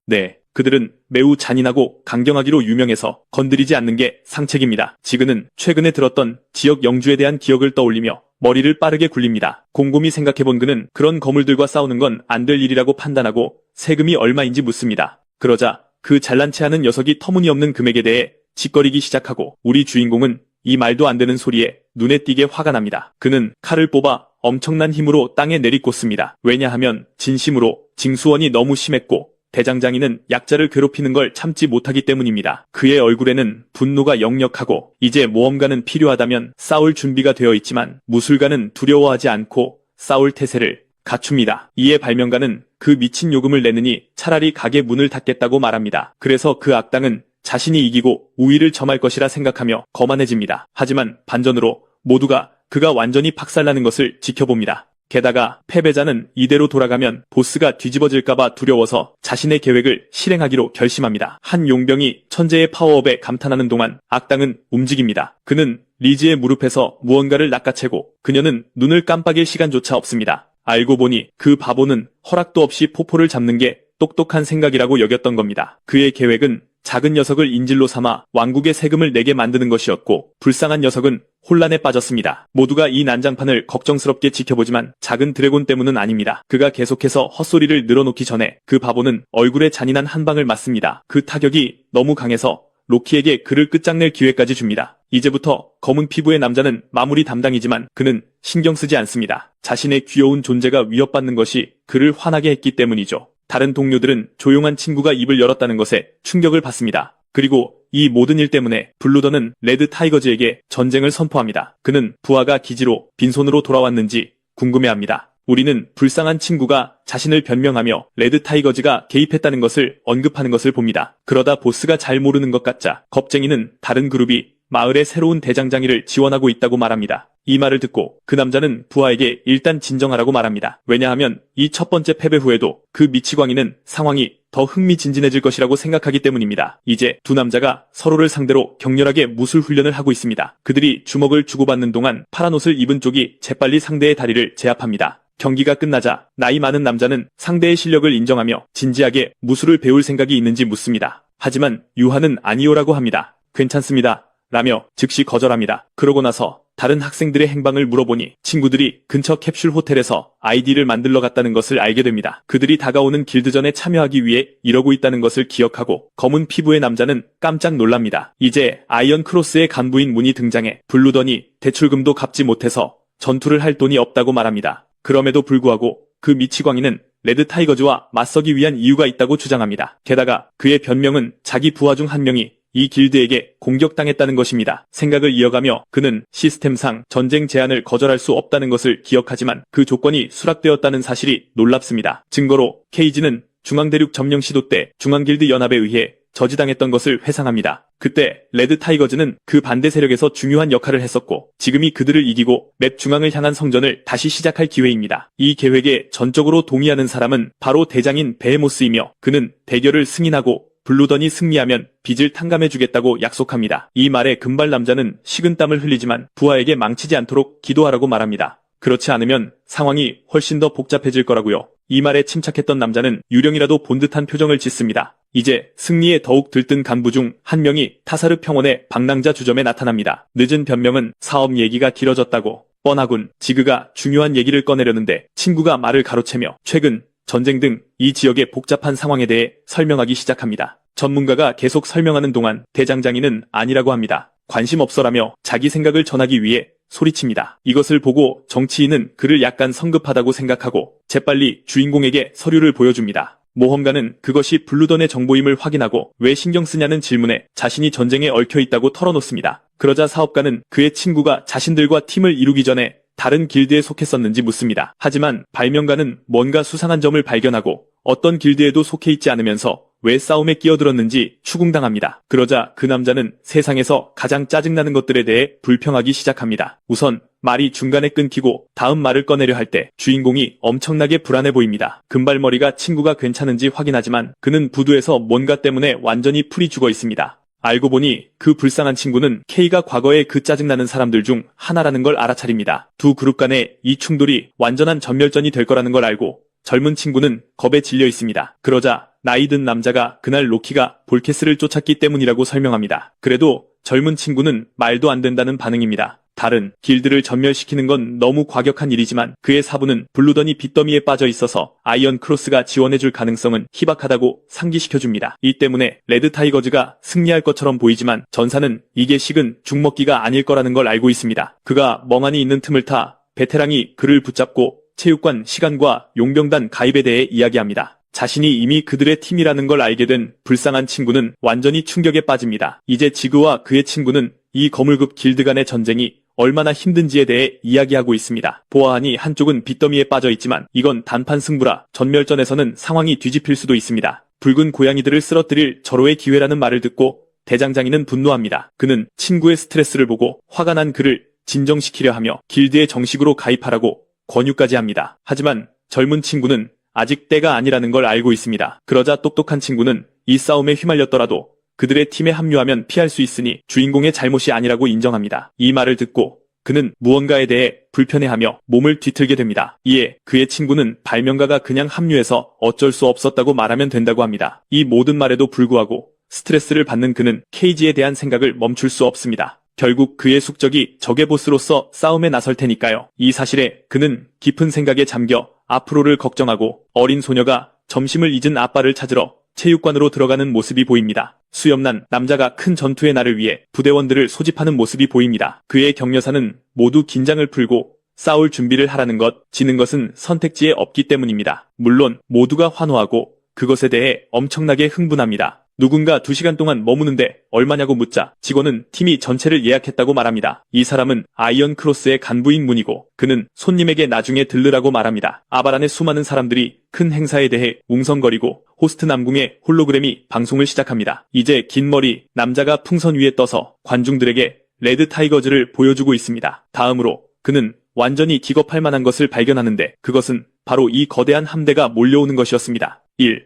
그들은 매우 잔인하고 강경하기로 유명해서 건드리지 않는 게 상책입니다. 지그는 최근에 들었던 지역 영주에 대한 기억을 떠올리며 머리를 빠르게 굴립니다. 곰곰이 생각해본 그는 그런 거물들과 싸우는 건 안 될 일이라고 판단하고 세금이 얼마인지 묻습니다. 그러자 그 잘난 체하는 녀석이 터무니없는 금액에 대해 짓거리기 시작하고 우리 주인공은 이 말도 안 되는 소리에 눈에 띄게 화가 납니다. 그는 칼을 뽑아 엄청난 힘으로 땅에 내리꽂습니다. 왜냐하면 진심으로 징수원이 너무 심했고 대장장이는 약자를 괴롭히는 걸 참지 못하기 때문입니다. 그의 얼굴에는 분노가 역력하고 이제 모험가는 필요하다면 싸울 준비가 되어 있지만 무술가는 두려워하지 않고 싸울 태세를 갖춥니다. 이에 발명가는 그 미친 요금을 내느니 차라리 가게 문을 닫겠다고 말합니다. 그래서 그 악당은 자신이 이기고 우위를 점할 것이라 생각하며 거만해집니다. 하지만 반전으로 모두가 그가 완전히 박살나는 것을 지켜봅니다. 게다가 패배자는 이대로 돌아가면 보스가 뒤집어질까봐 두려워서 자신의 계획을 실행하기로 결심합니다. 한 용병이 천재의 파워업에 감탄하는 동안 악당은 움직입니다. 그는 리즈의 무릎에서 무언가를 낚아채고 그녀는 눈을 깜빡일 시간조차 없습니다. 알고 보니 그 바보는 허락도 없이 포포를 잡는 게 똑똑한 생각이라고 여겼던 겁니다. 그의 계획은 작은 녀석을 인질로 삼아 왕국의 세금을 내게 만드는 것이었고 불쌍한 녀석은 혼란에 빠졌습니다. 모두가 이 난장판을 걱정스럽게 지켜보지만 작은 드래곤 때문은 아닙니다. 그가 계속해서 헛소리를 늘어놓기 전에 그 바보는 얼굴에 잔인한 한 방을 맞습니다. 그 타격이 너무 강해서 로키에게 그를 끝장낼 기회까지 줍니다. 이제부터 검은 피부의 남자는 마무리 담당이지만 그는 신경 쓰지 않습니다. 자신의 귀여운 존재가 위협받는 것이 그를 화나게 했기 때문이죠. 다른 동료들은 조용한 친구가 입을 열었다는 것에 충격을 받습니다. 그리고 이 모든 일 때문에 블루던은 레드 타이거즈에게 전쟁을 선포합니다. 그는 부하가 기지로 빈손으로 돌아왔는지 궁금해합니다. 우리는 불쌍한 친구가 자신을 변명하며 레드 타이거즈가 개입했다는 것을 언급하는 것을 봅니다. 그러다 보스가 잘 모르는 것 같자 겁쟁이는 다른 그룹이 마을의 새로운 대장장이를 지원하고 있다고 말합니다. 이 말을 듣고 그 남자는 부하에게 일단 진정하라고 말합니다. 왜냐하면 이 첫 번째 패배 후에도 그 미치광이는 상황이 더 흥미진진해질 것이라고 생각하기 때문입니다. 이제 두 남자가 서로를 상대로 격렬하게 무술 훈련을 하고 있습니다. 그들이 주먹을 주고받는 동안 파란 옷을 입은 쪽이 재빨리 상대의 다리를 제압합니다. 경기가 끝나자 나이 많은 남자는 상대의 실력을 인정하며 진지하게 무술을 배울 생각이 있는지 묻습니다. 하지만 유하는 아니오라고 합니다. 괜찮습니다. 라며 즉시 거절합니다. 그러고 나서 다른 학생들의 행방을 물어보니 친구들이 근처 캡슐 호텔에서 아이디를 만들러 갔다는 것을 알게 됩니다. 그들이 다가오는 길드전에 참여하기 위해 이러고 있다는 것을 기억하고 검은 피부의 남자는 깜짝 놀랍니다. 이제 아이언 크로스의 간부인 문이 등장해 블루던이 대출금도 갚지 못해서 전투를 할 돈이 없다고 말합니다. 그럼에도 불구하고 그 미치광이는 레드 타이거즈와 맞서기 위한 이유가 있다고 주장합니다. 게다가 그의 변명은 자기 부하 중 한 명이 이 길드에게 공격당했다는 것입니다. 생각을 이어가며 그는 시스템상 전쟁 제안을 거절할 수 없다는 것을 기억하지만 그 조건이 수락되었다는 사실이 놀랍습니다. 증거로 케이지는 중앙대륙 점령 시도 때 중앙길드 연합에 의해 저지당했던 것을 회상합니다. 그때 레드 타이거즈는 그 반대 세력에서 중요한 역할을 했었고 지금이 그들을 이기고 맵 중앙을 향한 성전을 다시 시작할 기회입니다. 이 계획에 전적으로 동의하는 사람은 바로 대장인 베헤모스이며 그는 대결을 승인하고 블루던이 승리하면 빚을 탕감해주겠다고 약속합니다. 이 말에 금발 남자는 식은땀을 흘리지만 부하에게 망치지 않도록 기도하라고 말합니다. 그렇지 않으면 상황이 훨씬 더 복잡해질 거라고요. 이 말에 침착했던 남자는 유령이라도 본 듯한 표정을 짓습니다. 이제 승리에 더욱 들뜬 간부 중 한 명이 타사르 평원의 방랑자 주점에 나타납니다. 늦은 변명은 사업 얘기가 길어졌다고. 뻔하군. 지그가 중요한 얘기를 꺼내려는데 친구가 말을 가로채며 최근 전쟁 등 이 지역의 복잡한 상황에 대해 설명하기 시작합니다. 전문가가 계속 설명하는 동안 대장장이는 아니라고 합니다. 관심 없어라며 자기 생각을 전하기 위해 소리칩니다. 이것을 보고 정치인은 그를 약간 성급하다고 생각하고 재빨리 주인공에게 서류를 보여줍니다. 모험가는 그것이 블루던의 정보임을 확인하고 왜 신경 쓰냐는 질문에 자신이 전쟁에 얽혀 있다고 털어놓습니다. 그러자 사업가는 그의 친구가 자신들과 팀을 이루기 전에 다른 길드에 속했었는지 묻습니다. 하지만 발명가는 뭔가 수상한 점을 발견하고 어떤 길드에도 속해 있지 않으면서 왜 싸움에 끼어들었는지 추궁당합니다. 그러자 그 남자는 세상에서 가장 짜증나는 것들에 대해 불평하기 시작합니다. 우선 말이 중간에 끊기고 다음 말을 꺼내려 할 때 주인공이 엄청나게 불안해 보입니다. 금발머리가 친구가 괜찮은지 확인하지만 그는 부두에서 뭔가 때문에 완전히 풀이 죽어 있습니다. 알고 보니 그 불쌍한 친구는 K가 과거에 그 짜증나는 사람들 중 하나라는 걸 알아차립니다. 두 그룹 간의 이 충돌이 완전한 전멸전이 될 거라는 걸 알고 젊은 친구는 겁에 질려 있습니다. 그러자 나이 든 남자가 그날 로키가 볼케스를 쫓았기 때문이라고 설명합니다. 그래도 젊은 친구는 말도 안 된다는 반응입니다. 다른 길드를 전멸시키는 건 너무 과격한 일이지만 그의 사부는 블루던이 빚더미에 빠져 있어서 아이언 크로스가 지원해줄 가능성은 희박하다고 상기시켜줍니다. 이 때문에 레드 타이거즈가 승리할 것처럼 보이지만 전사는 이게 식은 죽먹기가 아닐 거라는 걸 알고 있습니다. 그가 멍하니 있는 틈을 타 베테랑이 그를 붙잡고 체육관 시간과 용병단 가입에 대해 이야기합니다. 자신이 이미 그들의 팀이라는 걸 알게 된 불쌍한 친구는 완전히 충격에 빠집니다. 이제 지그와 그의 친구는 이 거물급 길드 간의 전쟁이 얼마나 힘든지에 대해 이야기하고 있습니다. 보아하니 한쪽은 빚더미에 빠져 있지만 이건 단판 승부라 전멸전에서는 상황이 뒤집힐 수도 있습니다. 붉은 고양이들을 쓰러뜨릴 절호의 기회라는 말을 듣고 대장장이는 분노합니다. 그는 친구의 스트레스를 보고 화가 난 그를 진정시키려 하며 길드에 정식으로 가입하라고 권유까지 합니다. 하지만 젊은 친구는 아직 때가 아니라는 걸 알고 있습니다. 그러자 똑똑한 친구는 이 싸움에 휘말렸더라도 그들의 팀에 합류하면 피할 수 있으니 주인공의 잘못이 아니라고 인정합니다. 이 말을 듣고 그는 무언가에 대해 불편해하며 몸을 뒤틀게 됩니다. 이에 그의 친구는 발명가가 그냥 합류해서 어쩔 수 없었다고 말하면 된다고 합니다. 이 모든 말에도 불구하고 스트레스를 받는 그는 케이지에 대한 생각을 멈출 수 없습니다. 결국 그의 숙적이 적의 보스로서 싸움에 나설 테니까요. 이 사실에 그는 깊은 생각에 잠겨 앞으로를 걱정하고 어린 소녀가 점심을 잊은 아빠를 찾으러 체육관으로 들어가는 모습이 보입니다. 수염난 남자가 큰 전투의 날을 위해 부대원들을 소집하는 모습이 보입니다. 그의 격려사는 모두 긴장을 풀고 싸울 준비를 하라는 것, 지는 것은 선택지에 없기 때문입니다. 물론 모두가 환호하고 그것에 대해 엄청나게 흥분합니다. 누군가 2시간 동안 머무는데 얼마냐고 묻자 직원은 팀이 전체를 예약했다고 말합니다. 이 사람은 아이언 크로스의 간부인 문이고 그는 손님에게 나중에 들르라고 말합니다. 아바란의 수많은 사람들이 큰 행사에 대해 웅성거리고 호스트 남궁의 홀로그램이 방송을 시작합니다. 이제 긴 머리 남자가 풍선 위에 떠서 관중들에게 레드 타이거즈를 보여주고 있습니다. 다음으로 그는 완전히 기겁할 만한 것을 발견하는데 그것은 바로 이 거대한 함대가 몰려오는 것이었습니다.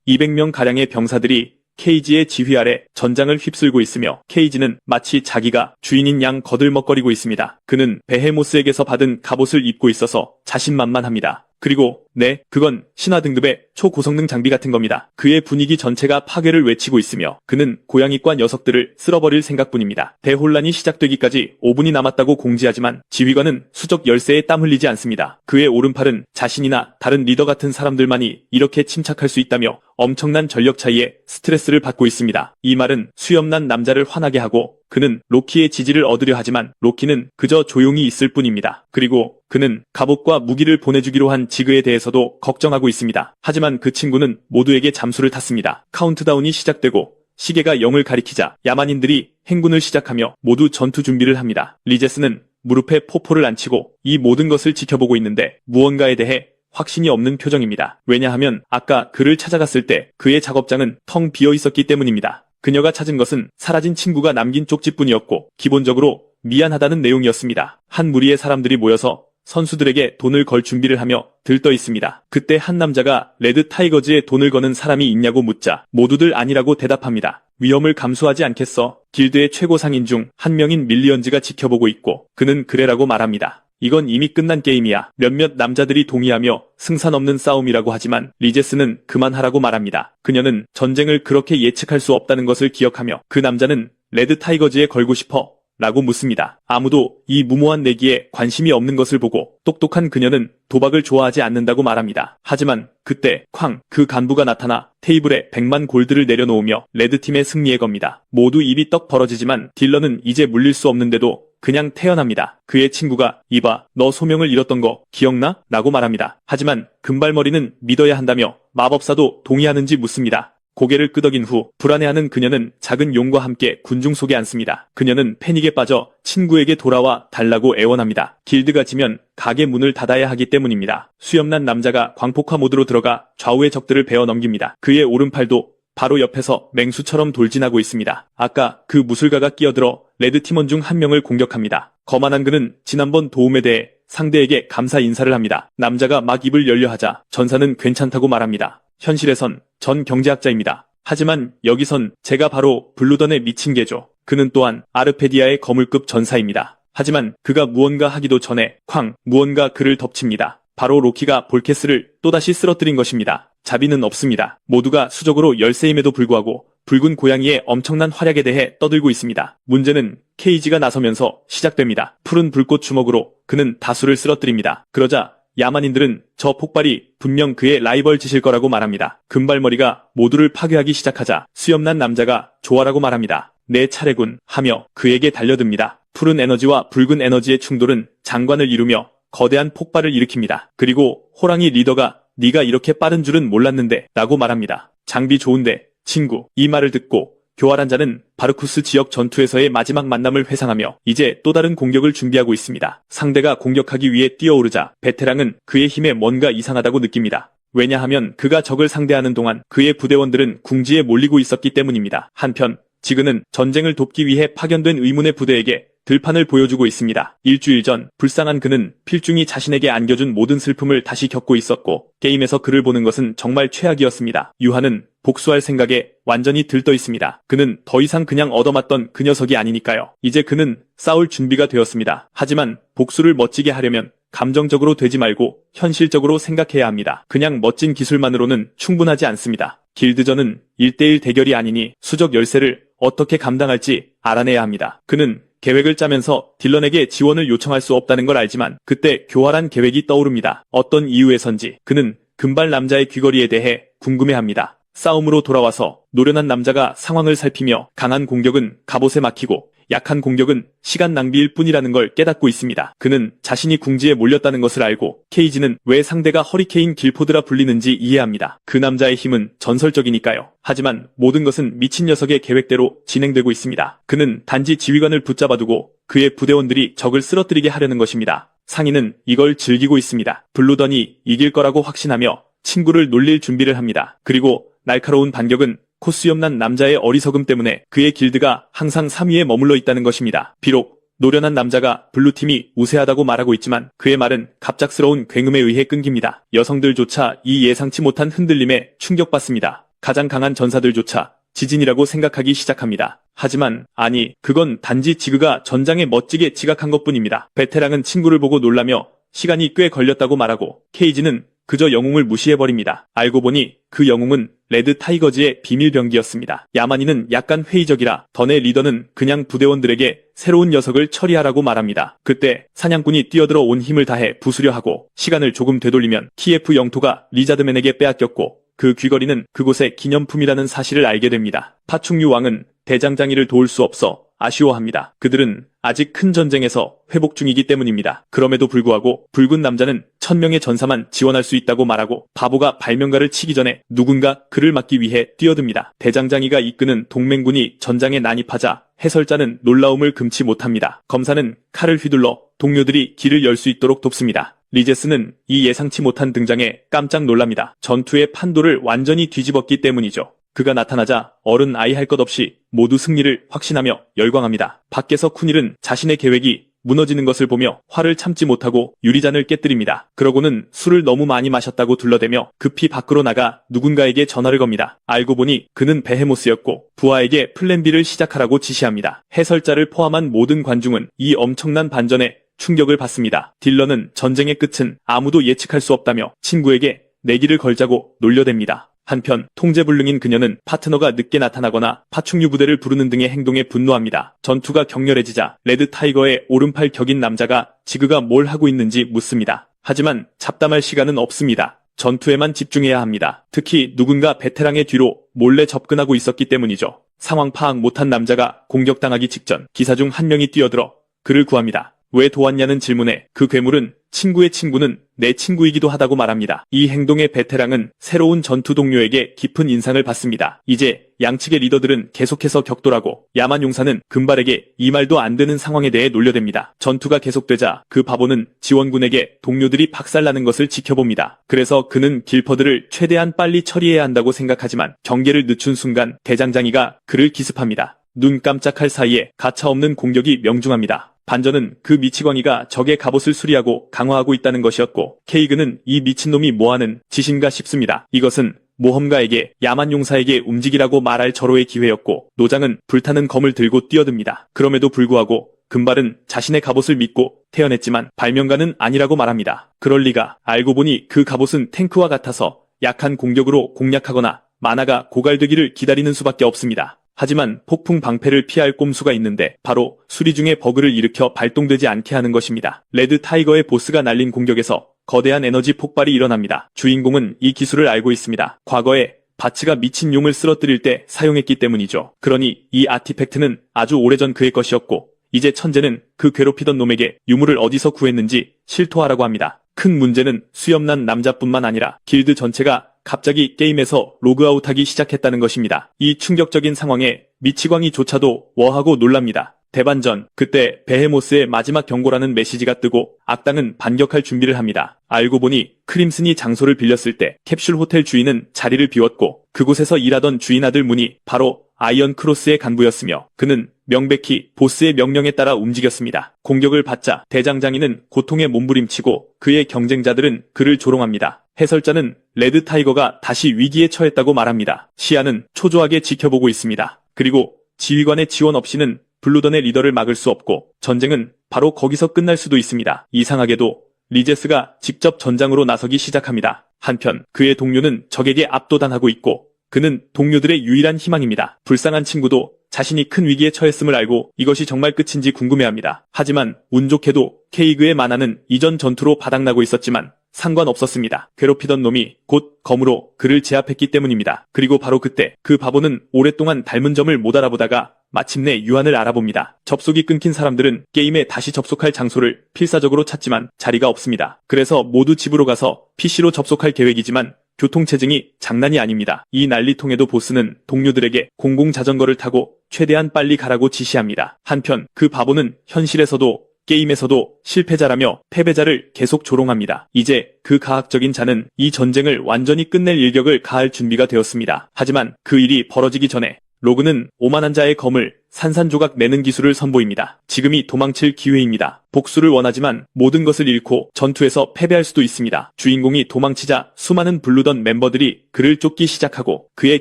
200명가량의 병사들이 케이지의 지휘 아래 전장을 휩쓸고 있으며 케이지는 마치 자기가 주인인 양 거들먹거리고 있습니다. 그는 베헤모스에게서 받은 갑옷을 입고 있어서 자신만만합니다. 그리고 그건 신화 등급의 초고성능 장비 같은 겁니다. 그의 분위기 전체가 파괴를 외치고 있으며 그는 고양이과 녀석들을 쓸어버릴 생각뿐입니다. 대혼란이 시작되기까지 5분이 남았다고 공지하지만 지휘관은 수적 열세에 땀 흘리지 않습니다. 그의 오른팔은 자신이나 다른 리더 같은 사람들만이 이렇게 침착할 수 있다며 엄청난 전력 차이에 스트레스를 받고 있습니다. 이 말은 수염난 남자를 화나게 하고 그는 로키의 지지를 얻으려 하지만 로키는 그저 조용히 있을 뿐입니다. 그리고 그는 갑옷과 무기를 보내주기로 한 지그에 대해서도 걱정하고 있습니다. 하지만 그 친구는 모두에게 잠수를 탔습니다. 카운트다운이 시작되고 시계가 0을 가리키자 야만인들이 행군을 시작하며 모두 전투 준비를 합니다. 리제스는 무릎에 포포를 안치고 이 모든 것을 지켜보고 있는데 무언가에 대해 확신이 없는 표정입니다. 왜냐하면 아까 그를 찾아갔을 때 그의 작업장은 텅 비어 있었기 때문입니다. 그녀가 찾은 것은 사라진 친구가 남긴 쪽지뿐이었고 기본적으로 미안하다는 내용이었습니다. 한 무리의 사람들이 모여서 선수들에게 돈을 걸 준비를 하며 들떠 있습니다. 그때 한 남자가 레드 타이거즈에 돈을 거는 사람이 있냐고 묻자 모두들 아니라고 대답합니다. 위험을 감수하지 않겠어. 길드의 최고 상인 중 한 명인 밀리언즈가 지켜보고 있고 그는 그래라고 말합니다. 이건 이미 끝난 게임이야. 몇몇 남자들이 동의하며 승산 없는 싸움이라고 하지만 리제스는 그만하라고 말합니다. 그녀는 전쟁을 그렇게 예측할 수 없다는 것을 기억하며 그 남자는 레드 타이거즈에 걸고 싶어? 라고 묻습니다. 아무도 이 무모한 내기에 관심이 없는 것을 보고 똑똑한 그녀는 도박을 좋아하지 않는다고 말합니다. 하지만 그때 그 간부가 나타나 테이블에 100만 골드를 내려놓으며 레드팀의 승리에 겁니다. 모두 입이 떡 벌어지지만 딜러는 이제 물릴 수 없는데도 그냥 태어납니다. 그의 친구가 이봐, 너 소명을 잃었던 거 기억나? 라고 말합니다. 하지만 금발머리는 믿어야 한다며 마법사도 동의하는지 묻습니다. 고개를 끄덕인 후 불안해하는 그녀는 작은 용과 함께 군중 속에 앉습니다. 그녀는 패닉에 빠져 친구에게 돌아와 달라고 애원합니다. 길드가 지면 가게 문을 닫아야 하기 때문입니다. 수염난 남자가 광폭화 모드로 들어가 좌우의 적들을 베어 넘깁니다. 그의 오른팔도 바로 옆에서 맹수처럼 돌진하고 있습니다. 아까 그 무술가가 끼어들어 레드 팀원 중 한 명을 공격합니다. 거만한 그는 지난번 도움에 대해 상대에게 감사 인사를 합니다. 남자가 막 입을 열려 하자 전사는 괜찮다고 말합니다. 현실에선 전 경제학자입니다. 하지만 여기선 제가 바로 블루던의 미친 개죠. 그는 또한 아르페디아의 거물급 전사입니다. 하지만 그가 무언가 하기도 전에 무언가 그를 덮칩니다. 바로 로키가 볼케스를 또다시 쓰러뜨린 것입니다. 자비는 없습니다. 모두가 수적으로 열세임에도 불구하고 붉은 고양이의 엄청난 활약에 대해 떠들고 있습니다. 문제는 케이지가 나서면서 시작됩니다. 푸른 불꽃 주먹으로 그는 다수를 쓰러뜨립니다. 그러자 야만인들은 저 폭발이 분명 그의 라이벌 짓일 거라고 말합니다. 금발머리가 모두를 파괴하기 시작하자 수염난 남자가 좋아라고 말합니다. 내 차례군 하며 그에게 달려듭니다. 푸른 에너지와 붉은 에너지의 충돌은 장관을 이루며 거대한 폭발을 일으킵니다. 그리고 호랑이 리더가 네가 이렇게 빠른 줄은 몰랐는데 라고 말합니다. 장비 좋은데 친구. 이 말을 듣고 교활한 자는 바르쿠스 지역 전투에서의 마지막 만남을 회상하며 이제 또 다른 공격을 준비하고 있습니다. 상대가 공격하기 위해 뛰어오르자 베테랑은 그의 힘에 뭔가 이상하다고 느낍니다. 왜냐하면 그가 적을 상대하는 동안 그의 부대원들은 궁지에 몰리고 있었기 때문입니다. 한편 지그는 전쟁을 돕기 위해 파견된 의문의 부대에게 들판을 보여주고 있습니다. 일주일 전 불쌍한 그는 필중이 자신에게 안겨준 모든 슬픔을 다시 겪고 있었고 게임에서 그를 보는 것은 정말 최악이었습니다. 유하는 복수할 생각에 완전히 들떠 있습니다. 그는 더 이상 그냥 얻어맞던 그 녀석이 아니니까요. 이제 그는 싸울 준비가 되었습니다. 하지만 복수를 멋지게 하려면 감정적으로 되지 말고 현실적으로 생각해야 합니다. 그냥 멋진 기술만으로는 충분하지 않습니다. 길드전은 1대1 대결이 아니니 수적 열세를 어떻게 감당할지 알아내야 합니다. 그는 계획을 짜면서 딜런에게 지원을 요청할 수 없다는 걸 알지만 그때 교활한 계획이 떠오릅니다. 어떤 이유에선지 그는 금발 남자의 귀걸이에 대해 궁금해합니다. 싸움으로 돌아와서 노련한 남자가 상황을 살피며 강한 공격은 갑옷에 막히고 약한 공격은 시간 낭비일 뿐이라는 걸 깨닫고 있습니다. 그는 자신이 궁지에 몰렸다는 것을 알고 케이지는 왜 상대가 허리케인 길포드라 불리는지 이해합니다. 그 남자의 힘은 전설적이니까요. 하지만 모든 것은 미친 녀석의 계획대로 진행되고 있습니다. 그는 단지 지휘관을 붙잡아두고 그의 부대원들이 적을 쓰러뜨리게 하려는 것입니다. 상인은 이걸 즐기고 있습니다. 블루던이 이길 거라고 확신하며 친구를 놀릴 준비를 합니다. 그리고 날카로운 반격은 코수염난 남자의 어리석음 때문에 그의 길드가 항상 3위에 머물러 있다는 것입니다. 비록 노련한 남자가 블루팀이 우세하다고 말하고 있지만 그의 말은 갑작스러운 굉음에 의해 끊깁니다. 여성들조차 이 예상치 못한 흔들림에 충격받습니다. 가장 강한 전사들조차 지진이라고 생각하기 시작합니다. 하지만 아니, 그건 단지 지그가 전장에 멋지게 지각한 것뿐입니다. 베테랑은 친구를 보고 놀라며 시간이 꽤 걸렸다고 말하고 케이지는 그저 영웅을 무시해버립니다. 알고 보니 그 영웅은 레드 타이거즈의 비밀병기였습니다. 야만인은 약간 회의적이라 던의 리더는 그냥 부대원들에게 새로운 녀석을 처리하라고 말합니다. 그때 사냥꾼이 뛰어들어 온 힘을 다해 부수려 하고 시간을 조금 되돌리면 키예프 영토가 리자드맨에게 빼앗겼고 그 귀걸이는 그곳의 기념품이라는 사실을 알게 됩니다. 파충류 왕은 대장장이를 도울 수 없어 아쉬워합니다. 그들은 아직 큰 전쟁에서 회복 중이기 때문입니다. 그럼에도 불구하고 붉은 남자는 1000명의 전사만 지원할 수 있다고 말하고 바보가 발명가를 치기 전에 누군가 그를 막기 위해 뛰어듭니다. 대장장이가 이끄는 동맹군이 전장에 난입하자 해설자는 놀라움을 금치 못합니다. 검사는 칼을 휘둘러 동료들이 길을 열 수 있도록 돕습니다. 리제스는 이 예상치 못한 등장에 깜짝 놀랍니다. 전투의 판도를 완전히 뒤집었기 때문이죠. 그가 나타나자 어른 아이 할 것 없이 모두 승리를 확신하며 열광합니다. 밖에서 쿠닐은 자신의 계획이 무너지는 것을 보며 화를 참지 못하고 유리잔을 깨뜨립니다. 그러고는 술을 너무 많이 마셨다고 둘러대며 급히 밖으로 나가 누군가에게 전화를 겁니다. 알고 보니 그는 베헤모스였고 부하에게 플랜 B를 시작하라고 지시합니다. 해설자를 포함한 모든 관중은 이 엄청난 반전에 충격을 받습니다. 딜런은 전쟁의 끝은 아무도 예측할 수 없다며 친구에게 내기를 걸자고 놀려댑니다. 한편 통제불능인 그녀는 파트너가 늦게 나타나거나 파충류 부대를 부르는 등의 행동에 분노합니다. 전투가 격렬해지자 레드 타이거의 오른팔 격인 남자가 지그가 뭘 하고 있는지 묻습니다. 하지만 잡담할 시간은 없습니다. 전투에만 집중해야 합니다. 특히 누군가 베테랑의 뒤로 몰래 접근하고 있었기 때문이죠. 상황 파악 못한 남자가 공격당하기 직전 기사 중 한 명이 뛰어들어 그를 구합니다. 왜 도왔냐는 질문에 그 괴물은 친구의 친구는 내 친구이기도 하다고 말합니다. 이 행동의 베테랑은 새로운 전투 동료에게 깊은 인상을 받습니다. 이제 양측의 리더들은 계속해서 격돌하고 야만 용사는 금발에게 이 말도 안 되는 상황에 대해 놀려댑니다. 전투가 계속되자 그 바보는 지원군에게 동료들이 박살나는 것을 지켜봅니다. 그래서 그는 길퍼드를 최대한 빨리 처리해야 한다고 생각하지만 경계를 늦춘 순간 대장장이가 그를 기습합니다. 눈 깜짝할 사이에 가차없는 공격이 명중합니다. 반전은 그 미치광이가 적의 갑옷을 수리하고 강화하고 있다는 것이었고 케이그는 이 미친놈이 뭐하는 짓인가 싶습니다. 이것은 모험가에게 야만 용사에게 움직이라고 말할 절호의 기회였고 노장은 불타는 검을 들고 뛰어듭니다. 그럼에도 불구하고 금발은 자신의 갑옷을 믿고 태어냈지만 발명가는 아니라고 말합니다. 그럴 리가. 알고 보니 그 갑옷은 탱크와 같아서 약한 공격으로 공략하거나 만화가 고갈되기를 기다리는 수밖에 없습니다. 하지만 폭풍 방패를 피할 꼼수가 있는데 바로 수리 중에 버그를 일으켜 발동되지 않게 하는 것입니다. 레드 타이거의 보스가 날린 공격에서 거대한 에너지 폭발이 일어납니다. 주인공은 이 기술을 알고 있습니다. 과거에 바츠가 미친 용을 쓰러뜨릴 때 사용했기 때문이죠. 그러니 이 아티팩트는 아주 오래전 그의 것이었고 이제 천재는 그 괴롭히던 놈에게 유물을 어디서 구했는지 실토하라고 합니다. 큰 문제는 수염난 남자뿐만 아니라 길드 전체가 갑자기 게임에서 로그아웃하기 시작했다는 것입니다. 이 충격적인 상황에 미치광이조차도 워하고 놀랍니다. 대반전, 그때 베헤모스의 마지막 경고라는 메시지가 뜨고 악당은 반격할 준비를 합니다. 알고 보니 크림슨이 장소를 빌렸을 때 캡슐 호텔 주인은 자리를 비웠고 그곳에서 일하던 주인 아들 문이 바로 아이언 크로스의 간부였으며 그는 명백히 보스의 명령에 따라 움직였습니다. 공격을 받자 대장장이는 고통에 몸부림치고 그의 경쟁자들은 그를 조롱합니다. 해설자는 레드 타이거가 다시 위기에 처했다고 말합니다. 시아는 초조하게 지켜보고 있습니다. 그리고 지휘관의 지원 없이는 블루던의 리더를 막을 수 없고 전쟁은 바로 거기서 끝날 수도 있습니다. 이상하게도 리제스가 직접 전장으로 나서기 시작합니다. 한편 그의 동료는 적에게 압도당하고 있고 그는 동료들의 유일한 희망입니다. 불쌍한 친구도 자신이 큰 위기에 처했음을 알고 이것이 정말 끝인지 궁금해합니다. 하지만 운 좋게도 케이그의 만화는 이전 전투로 바닥나고 있었지만 상관없었습니다. 괴롭히던 놈이 곧 검으로 그를 제압했기 때문입니다. 그리고 바로 그때 그 바보는 오랫동안 닮은 점을 못 알아보다가 마침내 유한을 알아봅니다. 접속이 끊긴 사람들은 게임에 다시 접속할 장소를 필사적으로 찾지만 자리가 없습니다. 그래서 모두 집으로 가서 PC로 접속할 계획이지만 교통체증이 장난이 아닙니다. 이 난리통에도 보스는 동료들에게 공공자전거를 타고 최대한 빨리 가라고 지시합니다. 한편 그 바보는 현실에서도 게임에서도 실패자라며 패배자를 계속 조롱합니다. 이제 그 가학적인 자는 이 전쟁을 완전히 끝낼 일격을 가할 준비가 되었습니다. 하지만 그 일이 벌어지기 전에 로그는 오만한 자의 검을 산산조각 내는 기술을 선보입니다. 지금이 도망칠 기회입니다. 복수를 원하지만 모든 것을 잃고 전투에서 패배할 수도 있습니다. 주인공이 도망치자 수많은 블루던 멤버들이 그를 쫓기 시작하고 그의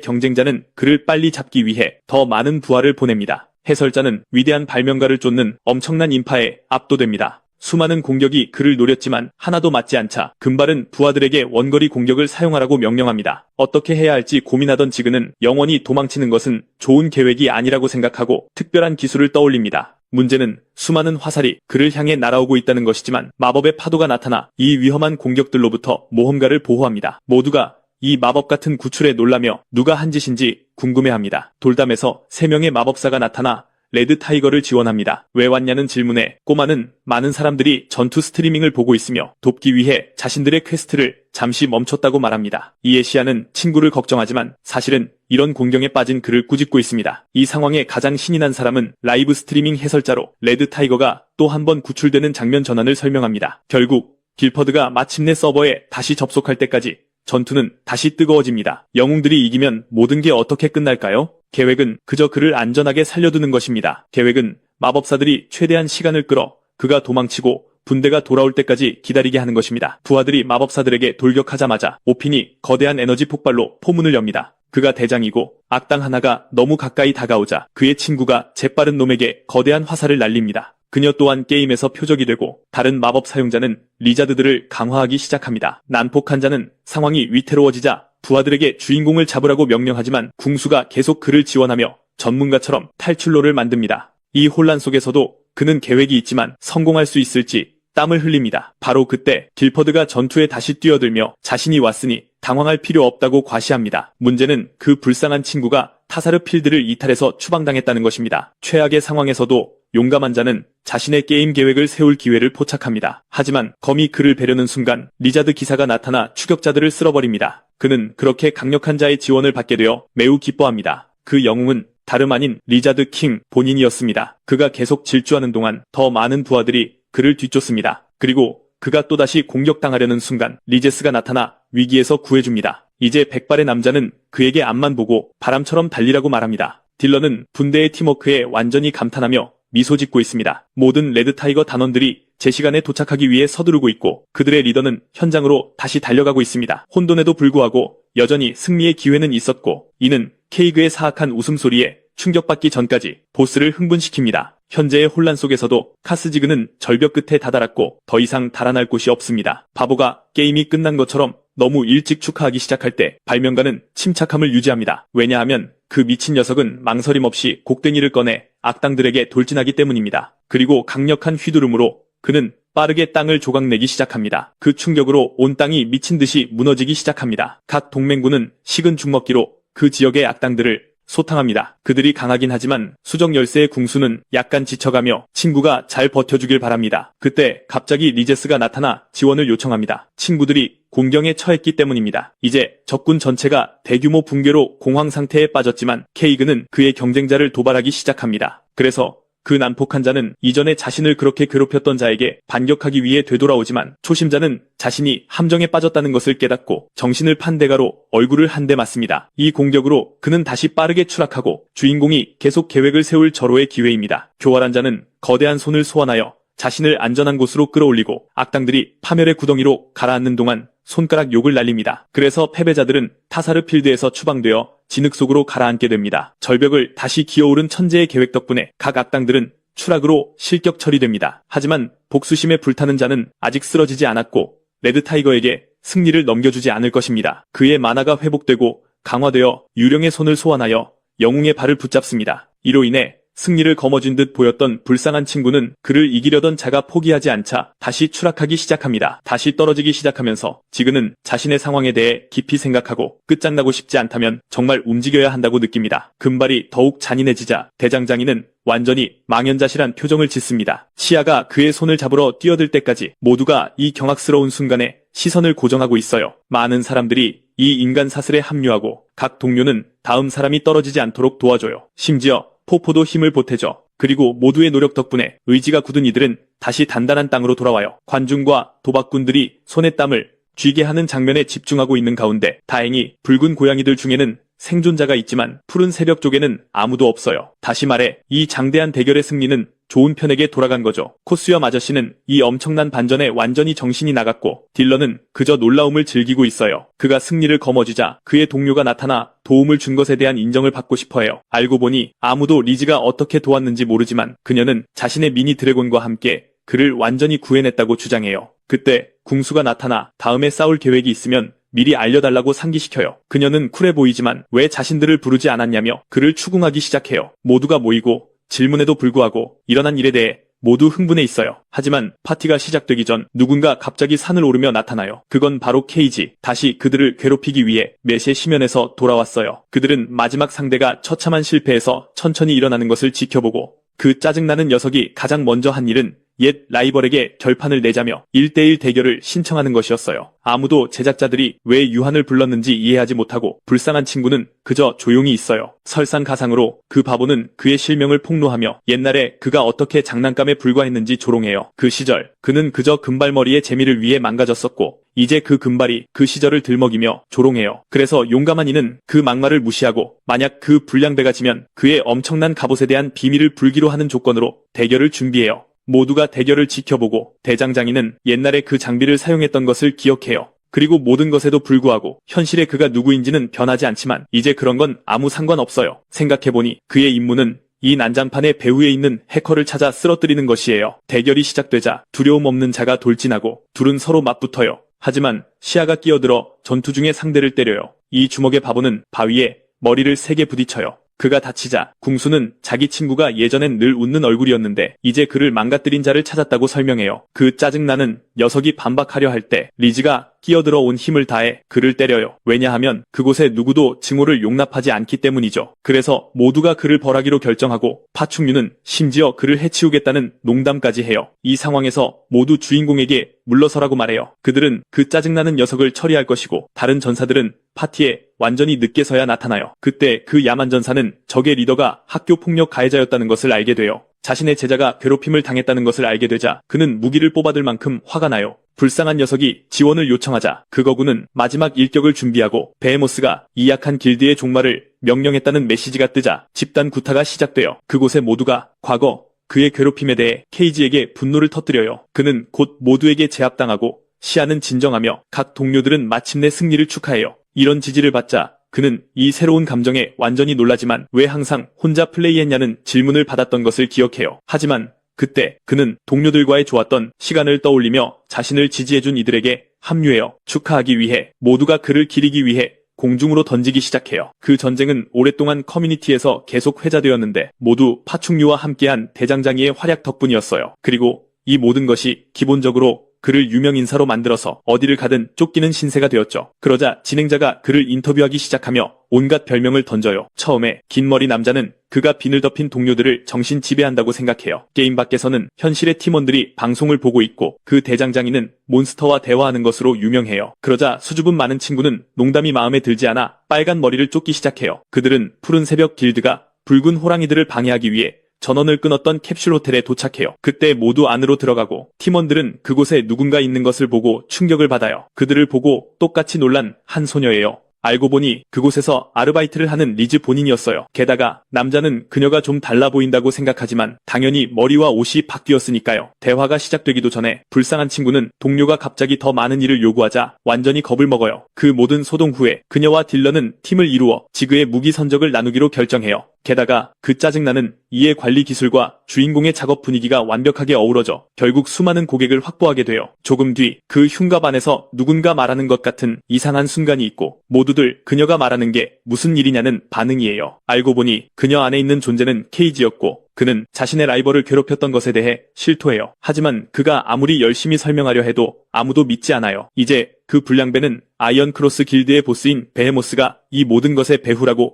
경쟁자는 그를 빨리 잡기 위해 더 많은 부하를 보냅니다. 해설자는 위대한 발명가를 쫓는 엄청난 인파에 압도됩니다. 수많은 공격이 그를 노렸지만 하나도 맞지 않자 금발은 부하들에게 원거리 공격을 사용하라고 명령합니다. 어떻게 해야 할지 고민하던 지그는 영원히 도망치는 것은 좋은 계획이 아니라고 생각하고 특별한 기술을 떠올립니다. 문제는 수많은 화살이 그를 향해 날아오고 있다는 것이지만 마법의 파도가 나타나 이 위험한 공격들로부터 모험가를 보호합니다. 모두가 이 마법 같은 구출에 놀라며 누가 한 짓인지 궁금해합니다. 돌담에서 3명의 마법사가 나타나 레드 타이거를 지원합니다. 왜 왔냐는 질문에 꼬마는 많은 사람들이 전투 스트리밍을 보고 있으며 돕기 위해 자신들의 퀘스트를 잠시 멈췄다고 말합니다. 이에 시아는 친구를 걱정하지만 사실은 이런 공경에 빠진 그를 꾸짖고 있습니다. 이 상황에 가장 신이 난 사람은 라이브 스트리밍 해설자로 레드 타이거가 또 한 번 구출되는 장면 전환을 설명합니다. 결국 길퍼드가 마침내 서버에 다시 접속할 때까지 전투는 다시 뜨거워집니다. 영웅들이 이기면 모든 게 어떻게 끝날까요? 계획은 그저 그를 안전하게 살려두는 것입니다. 계획은 마법사들이 최대한 시간을 끌어 그가 도망치고 분대가 돌아올 때까지 기다리게 하는 것입니다. 부하들이 마법사들에게 돌격하자마자 오핀이 거대한 에너지 폭발로 포문을 엽니다. 그가 대장이고 악당 하나가 너무 가까이 다가오자 그의 친구가 재빠른 놈에게 거대한 화살을 날립니다. 그녀 또한 게임에서 표적이 되고 다른 마법 사용자는 리자드들을 강화하기 시작합니다. 난폭한 자는 상황이 위태로워지자 부하들에게 주인공을 잡으라고 명령하지만 궁수가 계속 그를 지원하며 전문가처럼 탈출로를 만듭니다. 이 혼란 속에서도 그는 계획이 있지만 성공할 수 있을지 땀을 흘립니다. 바로 그때 길퍼드가 전투에 다시 뛰어들며 자신이 왔으니 당황할 필요 없다고 과시합니다. 문제는 그 불쌍한 친구가 타사르 필드를 이탈해서 추방당했다는 것입니다. 최악의 상황에서도 용감한 자는 자신의 게임 계획을 세울 기회를 포착합니다. 하지만 검이 그를 베려는 순간 리자드 기사가 나타나 추격자들을 쓸어버립니다. 그는 그렇게 강력한 자의 지원을 받게 되어 매우 기뻐합니다. 그 영웅은 다름 아닌 리자드 킹 본인이었습니다. 그가 계속 질주하는 동안 더 많은 부하들이 그를 뒤쫓습니다. 그리고 그가 또다시 공격당하려는 순간 리제스가 나타나 위기에서 구해줍니다. 이제 백발의 남자는 그에게 앞만 보고 바람처럼 달리라고 말합니다. 딜런은 분대의 팀워크에 완전히 감탄하며 미소 짓고 있습니다. 모든 레드타이거 단원들이 제 시간에 도착하기 위해 서두르고 있고 그들의 리더는 현장으로 다시 달려가고 있습니다. 혼돈에도 불구하고 여전히 승리의 기회는 있었고 이는 케이그의 사악한 웃음소리에 충격받기 전까지 보스를 흥분시킵니다. 현재의 혼란 속에서도 카스지그는 절벽 끝에 다다랐고 더 이상 달아날 곳이 없습니다. 바보가 게임이 끝난 것처럼 너무 일찍 축하하기 시작할 때 발명가는 침착함을 유지합니다. 왜냐하면 그 미친 녀석은 망설임 없이 곡괭이를 꺼내 악당들에게 돌진하기 때문입니다. 그리고 강력한 휘두름으로 그는 빠르게 땅을 조각내기 시작합니다. 그 충격으로 온 땅이 미친 듯이 무너지기 시작합니다. 각 동맹군은 식은 죽먹기로 그 지역의 악당들을 소탕합니다. 그들이 강하긴 하지만 수정 열쇠의 궁수는 약간 지쳐가며 친구가 잘 버텨주길 바랍니다. 그때 갑자기 리제스가 나타나 지원을 요청합니다. 친구들이 공경에 처했기 때문입니다. 이제 적군 전체가 대규모 붕괴로 공황 상태에 빠졌지만 케이그는 그의 경쟁자를 도발하기 시작합니다. 그래서 그 난폭한 자는 이전에 자신을 그렇게 괴롭혔던 자에게 반격하기 위해 되돌아오지만 초심자는 자신이 함정에 빠졌다는 것을 깨닫고 정신을 판 대가로 얼굴을 한 대 맞습니다. 이 공격으로 그는 다시 빠르게 추락하고 주인공이 계속 계획을 세울 절호의 기회입니다. 교활한 자는 거대한 손을 소환하여 자신을 안전한 곳으로 끌어올리고 악당들이 파멸의 구덩이로 가라앉는 동안 손가락 욕을 날립니다. 그래서 패배자들은 타사르 필드에서 추방되어 진흙 속으로 가라앉게 됩니다. 절벽을 다시 기어오른 천재의 계획 덕분에 각 악당들은 추락으로 실격 처리됩니다. 하지만 복수심에 불타는 자는 아직 쓰러지지 않았고 레드 타이거에게 승리를 넘겨주지 않을 것입니다. 그의 만화가 회복되고 강화되어 유령의 손을 소환하여 영웅의 발을 붙잡습니다. 이로 인해 승리를 거머쥔 듯 보였던 불쌍한 친구는 그를 이기려던 자가 포기하지 않자 다시 추락하기 시작합니다. 다시 떨어지기 시작하면서 지그는 자신의 상황에 대해 깊이 생각하고 끝장나고 싶지 않다면 정말 움직여야 한다고 느낍니다. 금발이 더욱 잔인해지자 대장장이는 완전히 망연자실한 표정을 짓습니다. 시아가 그의 손을 잡으러 뛰어들 때까지 모두가 이 경악스러운 순간에 시선을 고정하고 있어요. 많은 사람들이 이 인간 사슬에 합류하고 각 동료는 다음 사람이 떨어지지 않도록 도와줘요. 심지어 포포도 힘을 보태죠. 그리고 모두의 노력 덕분에 의지가 굳은 이들은 다시 단단한 땅으로 돌아와요. 관중과 도박꾼들이 손에 땀을 쥐게 하는 장면에 집중하고 있는 가운데 다행히 붉은 고양이들 중에는 생존자가 있지만 푸른 새벽 쪽에는 아무도 없어요. 다시 말해 이 장대한 대결의 승리는 좋은 편에게 돌아간 거죠. 코스염 아저씨는 이 엄청난 반전에 완전히 정신이 나갔고 딜런은 그저 놀라움을 즐기고 있어요. 그가 승리를 거머쥐자 그의 동료가 나타나 도움을 준 것에 대한 인정을 받고 싶어해요. 알고 보니 아무도 리즈가 어떻게 도왔는지 모르지만 그녀는 자신의 미니 드래곤과 함께 그를 완전히 구해냈다고 주장해요. 그때 궁수가 나타나 다음에 싸울 계획이 있으면 미리 알려달라고 상기시켜요. 그녀는 쿨해 보이지만 왜 자신들을 부르지 않았냐며 그를 추궁하기 시작해요. 모두가 모이고 질문에도 불구하고 일어난 일에 대해 모두 흥분해 있어요. 하지만 파티가 시작되기 전 누군가 갑자기 산을 오르며 나타나요. 그건 바로 케이지. 다시 그들을 괴롭히기 위해 메시의 심연에서 돌아왔어요. 그들은 마지막 상대가 처참한 실패에서 천천히 일어나는 것을 지켜보고 그 짜증나는 녀석이 가장 먼저 한 일은 옛 라이벌에게 결판을 내자며 1대1 대결을 신청하는 것이었어요. 아무도 제작자들이 왜 유한을 불렀는지 이해하지 못하고 불쌍한 친구는 그저 조용히 있어요. 설상가상으로 그 바보는 그의 실명을 폭로하며 옛날에 그가 어떻게 장난감에 불과했는지 조롱해요. 그 시절 그는 그저 금발머리의 재미를 위해 망가졌었고 이제 그 금발이 그 시절을 들먹이며 조롱해요. 그래서 용감한 이는 그 막말을 무시하고 만약 그 불량배가 지면 그의 엄청난 갑옷에 대한 비밀을 불기로 하는 조건으로 대결을 준비해요. 모두가 대결을 지켜보고 대장장이는 옛날에 그 장비를 사용했던 것을 기억해요. 그리고 모든 것에도 불구하고 현실의 그가 누구인지는 변하지 않지만 이제 그런 건 아무 상관없어요. 생각해보니 그의 임무는 이 난장판의 배후에 있는 해커를 찾아 쓰러뜨리는 것이에요. 대결이 시작되자 두려움 없는 자가 돌진하고 둘은 서로 맞붙어요. 하지만 시아가 끼어들어 전투 중에 상대를 때려요. 이 주먹의 바보는 바위에 머리를 세게 부딪혀요. 그가 다치자 궁수는 자기 친구가 예전엔 늘 웃는 얼굴이었는데 이제 그를 망가뜨린 자를 찾았다고 설명해요. 그 짜증나는 녀석이 반박하려 할 때 리즈가 끼어들어 온 힘을 다해 그를 때려요. 왜냐하면 그곳에 누구도 증오를 용납하지 않기 때문이죠. 그래서 모두가 그를 벌하기로 결정하고 파충류는 심지어 그를 해치우겠다는 농담까지 해요. 이 상황에서 모두 주인공에게 물러서라고 말해요. 그들은 그 짜증나는 녀석을 처리할 것이고 다른 전사들은 파티에 완전히 늦게서야 나타나요. 그때 그 야만 전사는 적의 리더가 학교 폭력 가해자였다는 것을 알게 돼요. 자신의 제자가 괴롭힘을 당했다는 것을 알게 되자 그는 무기를 뽑아들 만큼 화가 나요. 불쌍한 녀석이 지원을 요청하자 그거구는 마지막 일격을 준비하고 베헤모스가 이 약한 길드의 종말을 명령했다는 메시지가 뜨자 집단 구타가 시작돼요. 그곳의 모두가 과거 그의 괴롭힘에 대해 케이지에게 분노를 터뜨려요. 그는 곧 모두에게 제압당하고 시아는 진정하며 각 동료들은 마침내 승리를 축하해요. 이런 지지를 받자 그는 이 새로운 감정에 완전히 놀라지만 왜 항상 혼자 플레이했냐는 질문을 받았던 것을 기억해요. 하지만 그때 그는 동료들과의 좋았던 시간을 떠올리며 자신을 지지해준 이들에게 합류해요. 축하하기 위해 모두가 그를 기리기 위해 공중으로 던지기 시작해요. 그 전쟁은 오랫동안 커뮤니티에서 계속 회자되었는데 모두 파충류와 함께한 대장장이의 활약 덕분이었어요. 그리고 이 모든 것이 기본적으로 그를 유명인사로 만들어서 어디를 가든 쫓기는 신세가 되었죠. 그러자 진행자가 그를 인터뷰하기 시작하며 온갖 별명을 던져요. 처음에 긴 머리 남자는 그가 비늘 덮인 동료들을 정신 지배한다고 생각해요. 게임 밖에서는 현실의 팀원들이 방송을 보고 있고 그 대장장이는 몬스터와 대화하는 것으로 유명해요. 그러자 수줍음 많은 친구는 농담이 마음에 들지 않아 빨간 머리를 쫓기 시작해요. 그들은 푸른 새벽 길드가 붉은 호랑이들을 방해하기 위해 전원을 끊었던 캡슐 호텔에 도착해요. 그때 모두 안으로 들어가고 팀원들은 그곳에 누군가 있는 것을 보고 충격을 받아요. 그들을 보고 똑같이 놀란 한 소녀예요. 알고 보니 그곳에서 아르바이트를 하는 리즈 본인이었어요. 게다가 남자는 그녀가 좀 달라 보인다고 생각하지만 당연히 머리와 옷이 바뀌었으니까요. 대화가 시작되기도 전에 불쌍한 친구는 동료가 갑자기 더 많은 일을 요구하자 완전히 겁을 먹어요. 그 모든 소동 후에 그녀와 딜런은 팀을 이루어 지그의 무기 선적을 나누기로 결정해요. 게다가 그 짜증나는 이해 관리 기술과 주인공의 작업 분위기가 완벽하게 어우러져 결국 수많은 고객을 확보하게 돼요. 조금 뒤 그 흉갑 안에서 누군가 말하는 것 같은 이상한 순간이 있고 모두들 그녀가 말하는 게 무슨 일이냐는 반응이에요. 알고 보니 그녀 안에 있는 존재는 케이지였고 그는 자신의 라이벌을 괴롭혔던 것에 대해 실토해요. 하지만 그가 아무리 열심히 설명하려 해도 아무도 믿지 않아요. 이제 그 불량배는 아이언 크로스 길드의 보스인 베헤모스가 이 모든 것의 배후라고